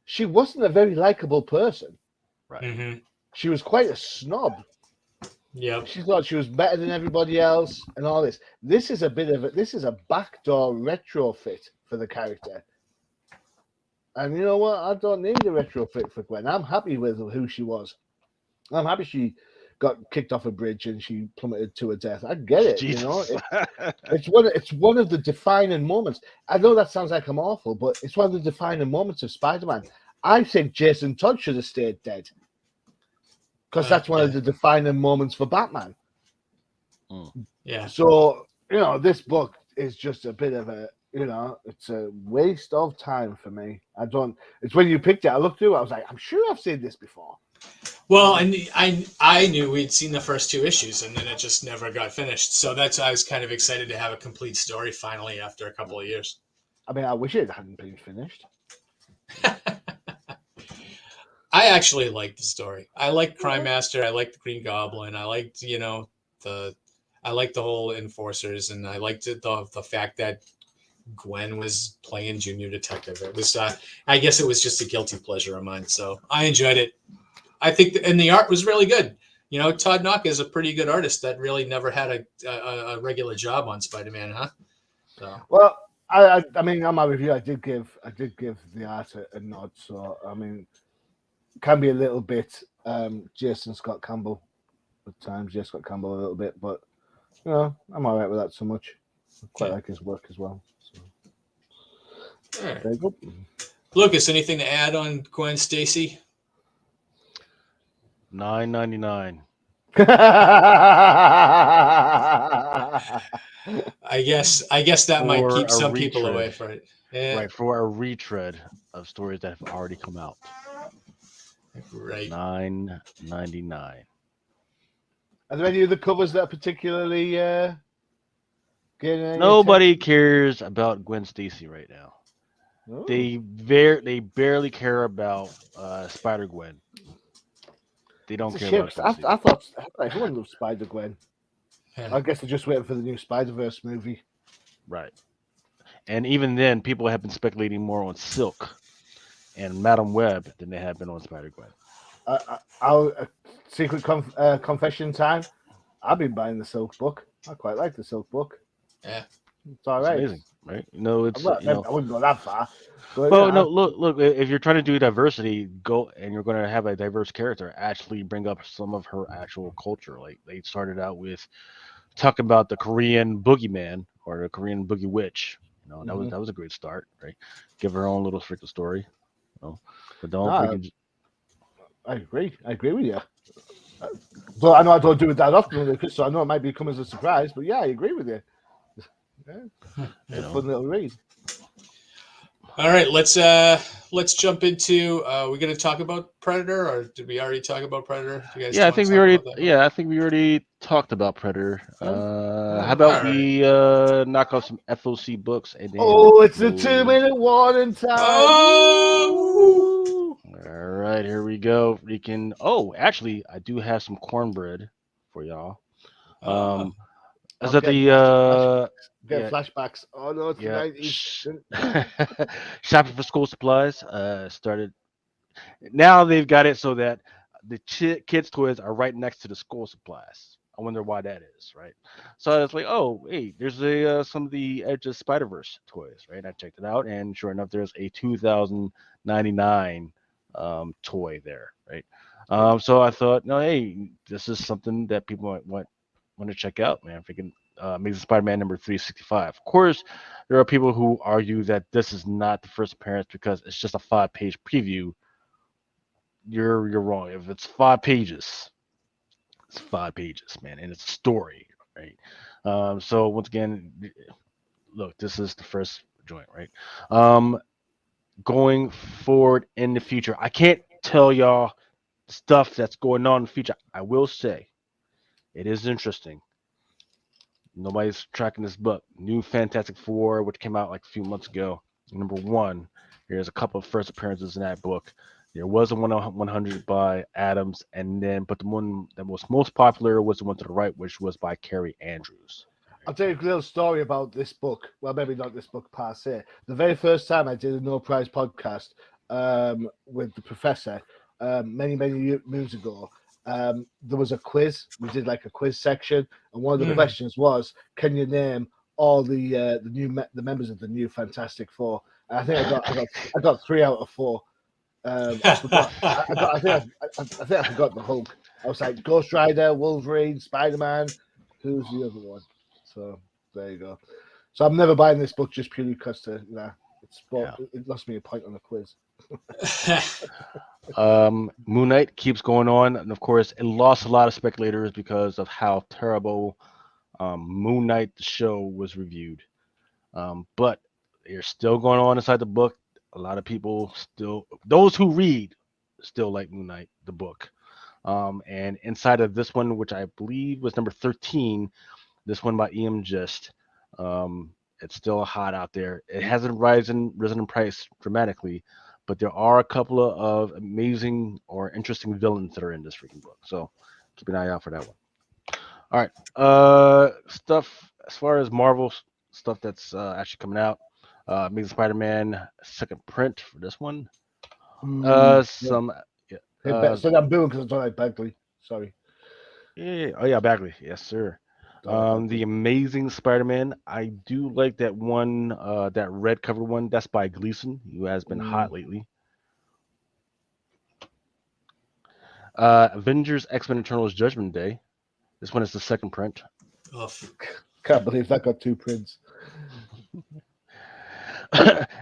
she wasn't a very likable person. Right. Mm-hmm. She was quite a snob. Yeah. She thought she was better than everybody else and all this. This is a backdoor retrofit for the character. And you know what? I don't need a retrofit for Gwen. I'm happy with who she was. I'm happy got kicked off a bridge and she plummeted to her death. I get it, you know. Jesus. It's one of the defining moments. I know that sounds like I'm awful, but it's one of the defining moments of Spider-Man. I think Jason Todd should have stayed dead because that's one of the defining moments for Batman. Yeah. So, you know, this book is just a bit of a, you know, it's a waste of time for me. It's when you picked it, I looked through, I was like, I'm sure I've seen this before. Well, I knew we'd seen the first 2 issues, and then it just never got finished. So that's why I was kind of excited to have a complete story finally after a couple of years. I mean, I wish it hadn't been finished. I actually liked the story. I liked Crime Master. I liked the Green Goblin. I liked, you know, I liked the whole Enforcers, and I liked the fact that Gwen was playing junior detective. It was, I guess, it was just a guilty pleasure of mine. So I enjoyed it. I think, and the art was really good. You know, Todd Nauck is a pretty good artist that really never had a regular job on Spider-Man, huh? So. Well, I mean, on my review, I did give the art a nod. So I mean, can be a little bit Jason Scott Campbell at times. Jason Scott Campbell a little bit, but you know, I'm all right with that so much. I quite like his work as well. So. Right. Very good. Lucas, anything to add on Gwen Stacy? $9.99. I guess that might keep some people away from it. Yeah. Right, for a retread of stories that have already come out. Right. $9.99. Are there any other covers that are particularly getting any Nobody cares about Gwen Stacy right now. attention? They barely care about Spider Gwen. They don't care about Gwen Stacy. I thought everyone loved Spider Gwen. Yeah. I guess they're just waiting for the new Spider-Verse movie. Right. And even then, people have been speculating more on Silk and Madam Web than they have been on Spider Gwen. Secret confession time. I've been buying the Silk book. I quite like the Silk book. Yeah. It's all right. Amazing, right? You know, it's I wouldn't go that far. But, well, no, look. If you're trying to do diversity, go and you're going to have a diverse character. Actually, bring up some of her actual culture. Like they started out with talking about the Korean boogeyman or the Korean boogie witch. You know, that was a great start, right? Give her own little freaking story. You know, but don't freaking. I agree with you. So I know I don't do it that often, so I know it might come as a surprise. But yeah, I agree with you. Yeah. It's a fun little read. All right, let's jump into. We're going to talk about Predator, or did we already talk about Predator? I think we already talked about Predator. How about we knock off some FOC books and then it's a 2-minute warning time. Oh! All right, here we go. Actually, I do have some cornbread for y'all. Is that the flashbacks? Oh no, it's the 90s. Shopping for school supplies started. Now they've got it so that the kids' toys are right next to the school supplies. I wonder why that is, right? So it's like, oh, hey, there's some of the Edge of Spider-Verse toys, right? I checked it out, and sure enough, there's a 2099 toy there, right? So I thought, no, hey, this is something that people might want to check out, man. Freaking Amazing Spider-Man number 365. Of course, there are people who argue that this is not the first appearance because it's just a 5-page preview. You're wrong. If it's 5 pages, it's 5 pages, man, and it's a story, right? So once again, look, this is the first joint, right? Going forward in the future, I can't tell y'all stuff that's going on in the future. I will say it is interesting. Nobody's tracking this book. New Fantastic Four, which came out like a few months ago. Number 1. There's a couple of first appearances in that book. There was a 100 by Adams, but the one that was most popular was the one to the right, which was by Carrie Andrews. I'll tell you a little story about this book. Well, maybe not this book per se. The very first time I did a No Prize podcast with the professor many moons ago, there was a quiz. We did like a quiz section, and one of the questions was, "Can you name all the members of the new Fantastic Four?" And I think I got 3 out of 4. I think I forgot the Hulk. I was like Ghost Rider, Wolverine, Spider-Man. Who's the other one? So there you go. So I'm never buying this book just purely because it lost me a point on the quiz. Moon Knight keeps going on, and of course, it lost a lot of speculators because of how terrible Moon Knight the show was reviewed. But they're still going on inside the book. A lot of people still, those who read, still like Moon Knight the book. And inside of this one, which I believe was number 13, this one by E.M. Gist, it's still hot out there. It hasn't risen in price dramatically, but there are a couple of amazing or interesting villains that are in this freaking book. So keep an eye out for that one. All right. Stuff as far as Marvel stuff that's actually coming out. Amazing Spider-Man second print for this one. Some. Yeah, So I'm doing because I don't like Bagley. Sorry. Yeah. Oh yeah, Bagley. Yes, sir. The Amazing Spider-Man. I do like that one. That red cover one. That's by Gleason, who has been hot lately. Avengers X-Men Eternals Judgment Day. This one is the second print. Can't believe that got 2 prints.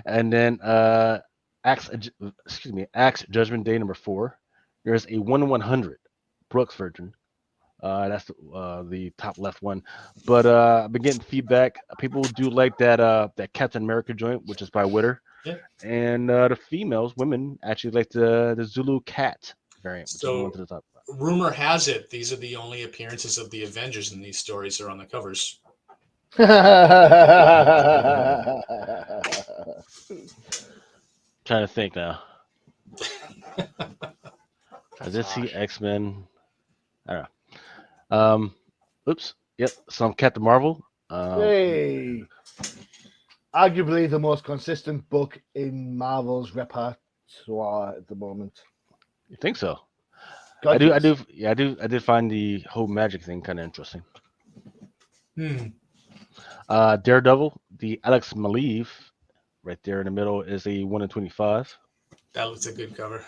And then Axe Judgment Day number 4. There's a 1/100 Brooks version. That's the top left one. But I've been getting feedback. People do like that Captain America joint, which is by Witter. Yeah. And the women actually like the Zulu Cat variant, which is the one to the top. Rumor has it these are the only appearances of the Avengers in these stories are on the covers. Trying to think now. I did see X-Men. I don't know. Oops. Yep. Some Captain Marvel. Hey. Arguably the most consistent book in Marvel's repertoire at the moment. You think so? God, I do. yes. I do. Yeah, I do. I did find the whole magic thing kind of interesting. Daredevil, the Alex Maleev, right there in the middle is a 1/25. That looks a good cover.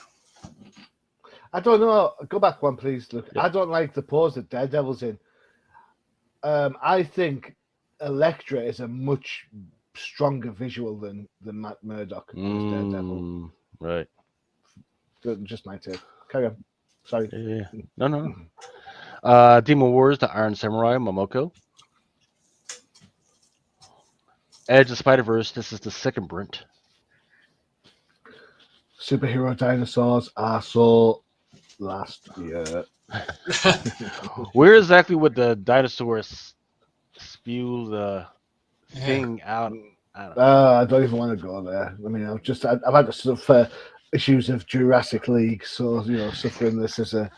I don't know. Go back one, please. Look, Yep. I don't like the pose that Daredevil's in. I think Elektra is a much stronger visual than Matt Murdock as Daredevil. Right. Just my take. Carry on. Sorry. Yeah. No. Demon Wars, the Iron Samurai, Momoko. Edge of Spider-Verse, this is the second print. Superhero dinosaurs are so last year. Where exactly would the dinosaurs spew the thing out? I don't even want to go there. I mean, I've had sort of issues of Jurassic League, so suffering this is a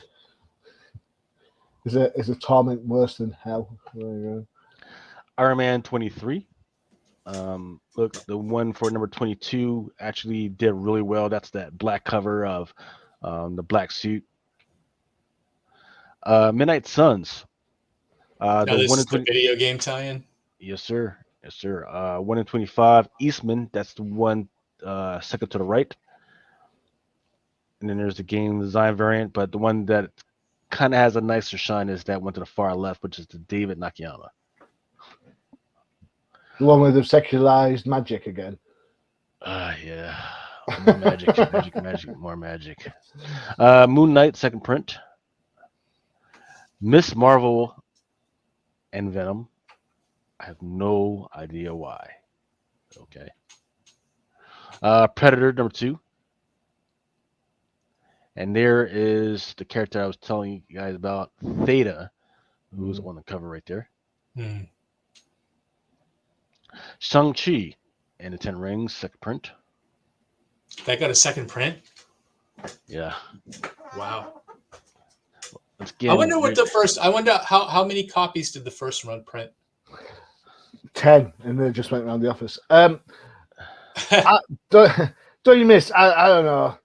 torment worse than hell. There you go. Iron Man 23. Look, the one for number 22 actually did really well. That's that black cover of the black suit. Midnight Suns. This is the video game tie-in? Yes, sir. 1/25. Eastman, that's the one second to the right. And then there's the game design variant, but the one that kind of has a nicer shine is that one to the far left, which is the David Nakayama. The one with the secularized magic again. Yeah. More magic, more magic. Moon Knight, second print. Miss Marvel and Venom. I have no idea why. Okay. Predator, number 2. And there is the character I was telling you guys about, Theta, who's on the cover right there. Shang-Chi and the Ten Rings, second print. That got a second print? Yeah. Wow. Again, I wonder how many copies did the first run print? 10, and they just went around the office. Don't you miss? I don't know.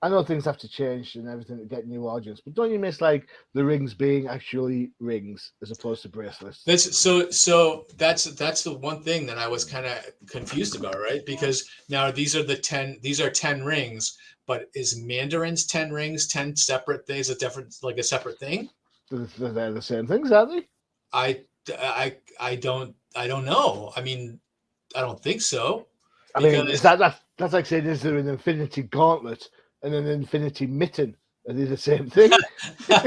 I know things have to change and everything to get new audience, but don't you miss like the rings being actually rings as opposed to bracelets? That's that's the one thing that I was kind of confused about, right? Because now these are 10 rings, but is Mandarin's 10 rings 10 separate things, a separate thing? They're the same things, aren't they? I don't know. I mean, I don't think so I mean, is because that's like saying, is there an infinity gauntlet and an infinity mitten? Are they the same thing? no,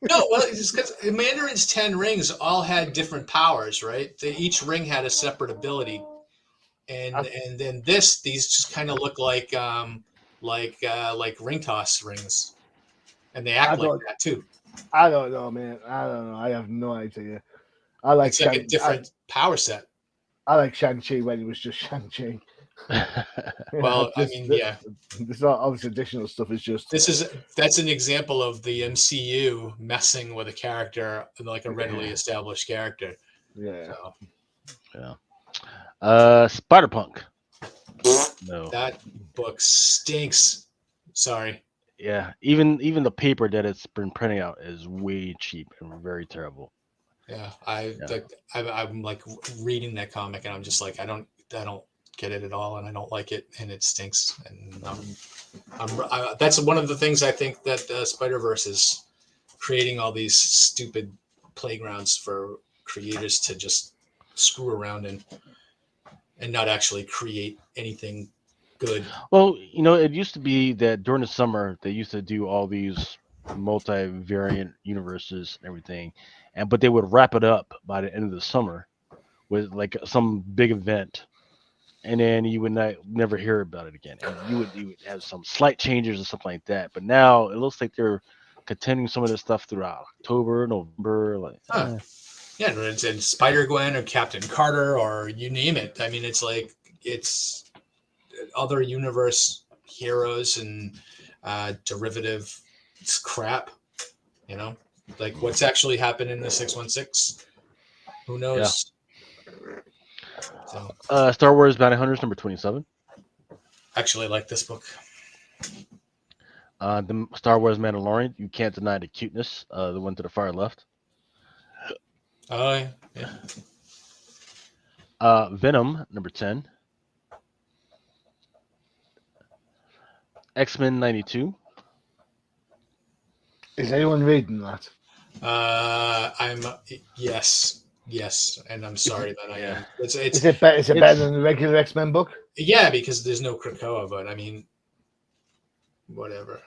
well, it's just because Mandarin's 10 rings all had different powers, right? Each ring had a separate ability, I, and then these just kind of look like ring toss rings, and they I act like don't that too. I don't know, man. I don't know. I have no idea. I like It's like a different power set. I like Shang-Chi when he was just Shang-Chi. Well, I mean, yeah, this all this additional stuff is just that's an example of the MCU messing with a character like a readily established character. yeah. So yeah. Spider-Punk. No. that book stinks. Sorry. Yeah. Even the paper that it's been printing out is way cheap and very terrible. Yeah, Yeah. I'm like reading that comic and I'm just like I don't get it at all and I don't like it and it stinks and that's one of the things I think that Spider-Verse is creating all these stupid playgrounds for creators to just screw around and not actually create anything good. Well, it used to be that during the summer they used to do all these multi-variant universes and everything, but they would wrap it up by the end of the summer with like some big event, and then you would never hear about it again, and you would have some slight changes or something like that. But now it looks like they're continuing some of this stuff throughout October, November, like. Huh. Yeah, it's Spider-Gwen or Captain Carter or you name it. I mean, it's like it's other universe heroes and derivative crap, like what's actually happened in the 616. Who Yeah. knows? So, Star Wars Bounty Hunters number 27. actually, I like this book. The Star Wars Mandalorian. You can't deny the cuteness. The one to the far left. Oh, yeah. Venom number 10. X-Men 92. Is anyone reading that? I'm yes, and I'm sorry that I am. It's Is it better? Is it better than the regular X-Men book? yeah, because there's no Krakoa, but I mean, whatever.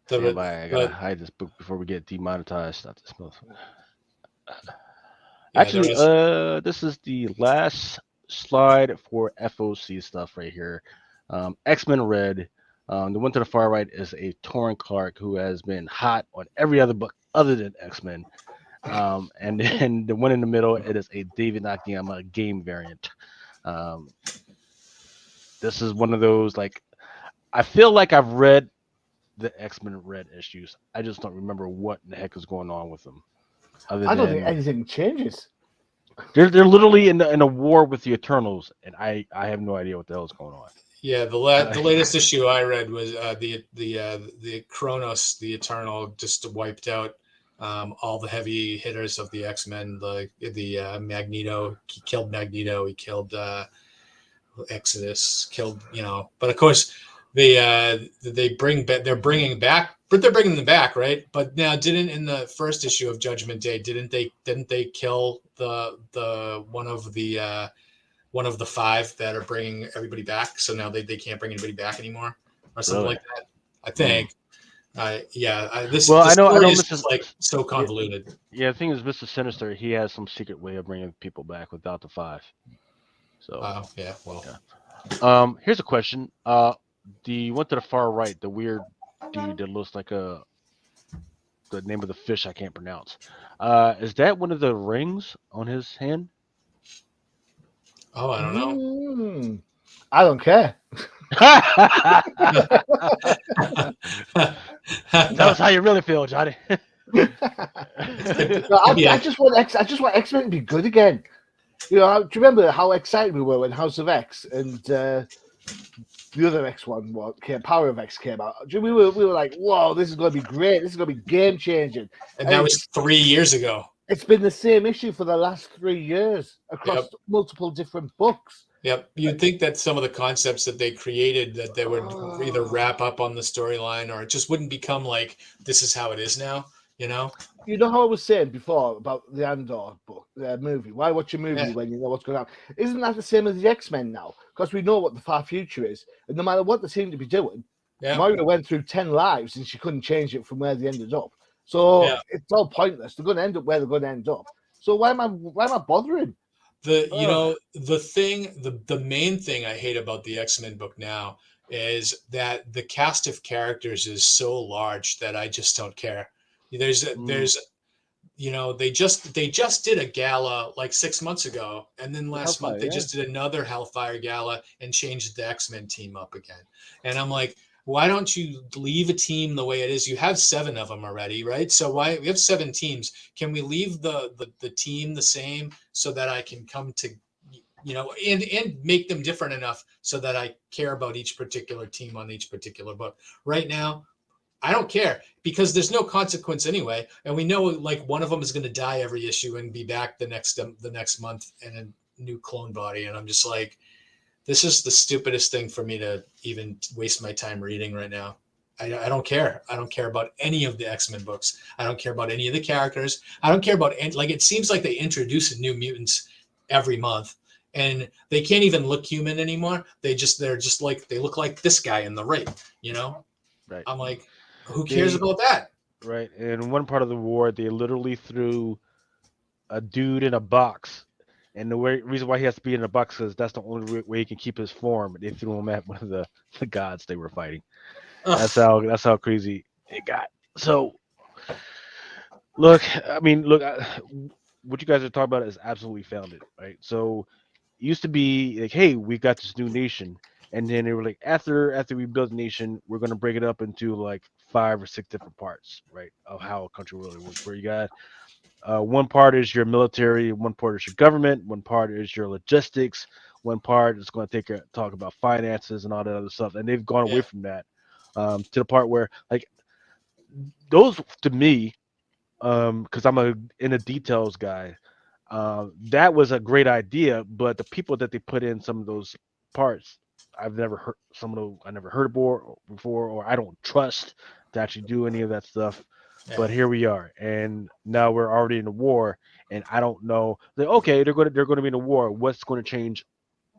Stand by. I gotta hide this book before we get demonetized. Not this month. Actually, this is the last slide for FOC stuff right here. X-Men Red. The one to the far right is a Torrin Clark who has been hot on every other book other than X-Men. And then the one in the middle, it is a David Nakayama game variant. This is one of those, like, I feel like I've read the X-Men Red issues. I just don't remember what the heck is going on with them. I don't think anything changes. They're literally in a war with the Eternals, and I have no idea what the hell is going on. Yeah, the latest issue I read was the Kronos, the Eternal, just wiped out all the heavy hitters of the X-Men. The Magneto, he killed Magneto. He killed Exodus. Killed But of course, they're bringing them back, right? But now, didn't in the first issue of Judgment Day, didn't they kill the one of the 5 that are bringing everybody back? So now they can't bring anybody back anymore, or something like that. I think. This story is just like so convoluted. Yeah, the thing is, Mr. Sinister, he has some secret way of bringing people back without the 5. So. Yeah. Well. Yeah. Here's a question. The one to the far right, the weird dude that looks like the name of the fish I can't pronounce. Is that one of the rings on his hand? Oh, I don't know. I don't care. Tell us how you really feel, Johnny. I just want X-Men to be good again. Do you remember how excited we were when House of X and the other X one, Power of X came out, we were like, whoa, this is going to be great. This is going to be game changing. And And that was 3 years ago. it's been the same issue for the last 3 years across Yep. multiple different books. Yep. You'd think that some of the concepts that they created that they would either wrap up on the storyline or it just wouldn't become like this is how it is now, you know? You know how I was saying before about the Andor book, movie. Why watch a movie Yeah. when you know what's going on? Isn't that the same as the X-Men now? Because we know what the far future is, and no matter what they seem to be doing, Yeah. Moira went through 10 lives and she couldn't change it from where they ended up. So Yeah. it's all pointless. They're going to end up where they're going to end up. So why am I bothering? The main thing I hate about the X-Men book now is that the cast of characters is so large that I just don't care. There's they just did a gala like 6 months ago, and then last month Hellfire, they yeah. just did another Hellfire gala and changed the X-Men team up again. And I'm like, why don't you leave a team the way it is? You have 7 of them already, right? So why we have 7 teams? Can we leave the team the same so that I can come to and make them different enough so that I care about each particular team on each particular book. Right now, I don't care because there's no consequence anyway, and we know like one of them is going to die every issue and be back the next month in a new clone body, and I'm just like, this is the stupidest thing for me to even waste my time reading right now. I don't care. I don't care about any of the X-Men books. I don't care about any of the characters. I don't care about like it seems like they introduce new mutants every month, and they can't even look human anymore. They're just like they look like this guy in the right. You know, Right. I'm like, who cares They about that? right. In one part of the war, they literally threw a dude in a box, and the reason why he has to be in a box is that's the only way he can keep his form. They threw him at one of the gods they were fighting. Ugh. That's how crazy it got. So look, I mean, look, what you guys are talking about is absolutely founded, right? So it used to be like, hey, we got this new nation, and then they were like, after we build a nation, we're gonna break it up into like 5 or 6 different parts, right, of how a country really works. Where you got one part is your military, one part is your government, one part is your logistics, one part is going to talk about finances and all that other stuff, and they've gone away Yeah, from that to the part where like those to me because I'm a in the details guy. That was a great idea, but the people that they put in some of those parts, I've never heard some of those I never heard before, or I don't trust to actually do any of that stuff. yeah. But here we are, and now we're already in a war, and I don't know. Like, okay, they're going to be in a war. What's going to change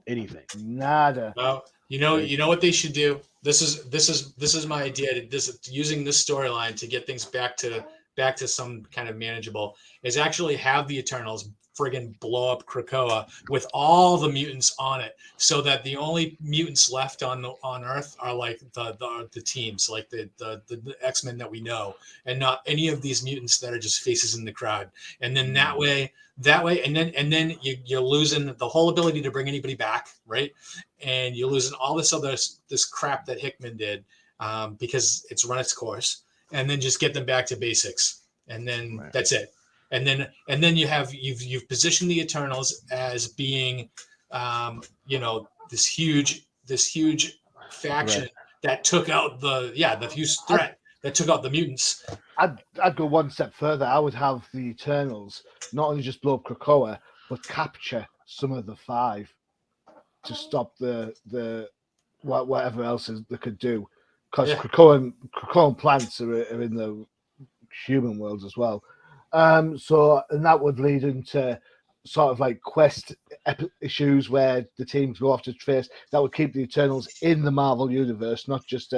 anything, Nada. Well, right? you know what they should do. This is my idea. This using this storyline to get things back to some kind of manageable is actually have the Eternals friggin' blow up Krakoa with all the mutants on it, so that the only mutants left on Earth are like the teams, like the X-Men that we know, and not any of these mutants that are just faces in the crowd. And then that way, and then you're losing the whole ability to bring anybody back, right? And you're losing all this crap that Hickman did, because it's run its course, and then just get them back to basics, and then Right, that's it. And then you've positioned the Eternals as being, this huge right, faction that took out the huge I'd, threat that took out the mutants. I'd go one step further. I would have the Eternals not only just blow up Krakoa, but capture some of the 5 to stop the whatever else they could do. Because Yeah, Krakoan plants are in the human world as well. And that would lead into sort of like quest issues where the teams go off to trace. That would keep the Eternals in the Marvel universe, not just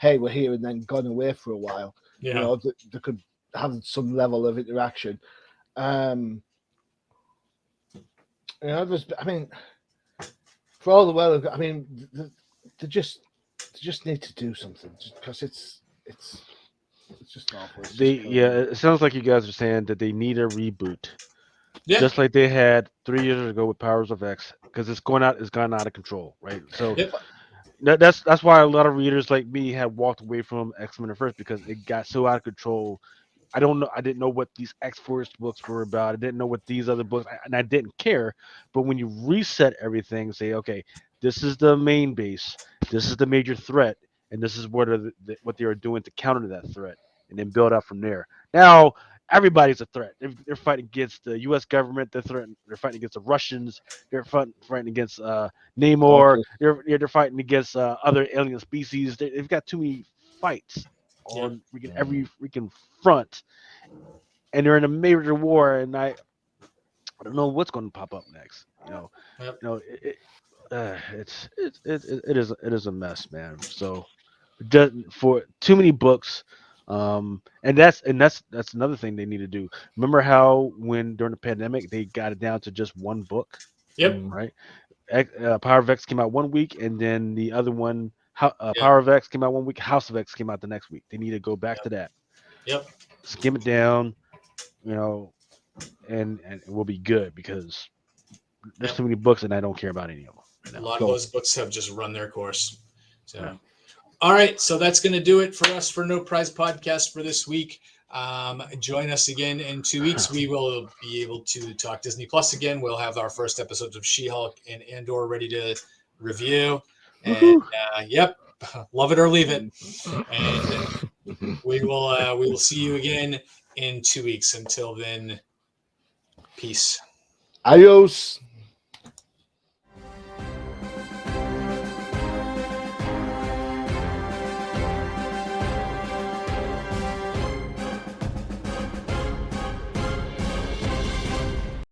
hey, we're here and then gone away for a while. You yeah. know, they could have some level of interaction. Um, I mean, for all the well, I mean, they just need to do something because it's just awful. It's they just killing yeah. me. It sounds like you guys are saying that they need a reboot, Yeah. just like they had 3 years ago with Powers of X, because it's gone out of control, right? So Yep. that's why a lot of readers like me have walked away from X-Men at first because it got so out of control. I didn't know what these X-Force books were about. I didn't know what these other books, and I didn't care. But when you reset everything, say, okay, This is the main base. This is the major threat, and this is what they are doing to counter that threat, and then build up from there. Now everybody's a threat. They're fighting against the U.S. government. They're fighting against the Russians. They're fighting against Namor. Okay. They're fighting against other alien species. They've got too many fights Yep. on freaking every freaking front, and they're in a major war. And I don't know what's going to pop up next. Yep. It is a mess, man. So just for too many books, and that's another thing they need to do. Remember how when during the pandemic they got it down to just one book, Yep. right? Power of X came out one week, and then the other one, Yep. Power of X came out one week. House of X came out the next week. They need to go back Yep. to that, Yep. skim it down, you know, and we'll be good because there's Yep. too many books, and I don't care about any of them right A now. lot of So those books have just run their course. yeah. So, all right. So that's going to do it for us for No Prize Podcast for this week. Join us again in 2 weeks. We will be able to talk Disney Plus again. We'll have our first episodes of She-Hulk and Andor ready to review. And Woohoo! yep, love it or leave it. And we will see you again in 2 weeks. Until then, peace. Adios.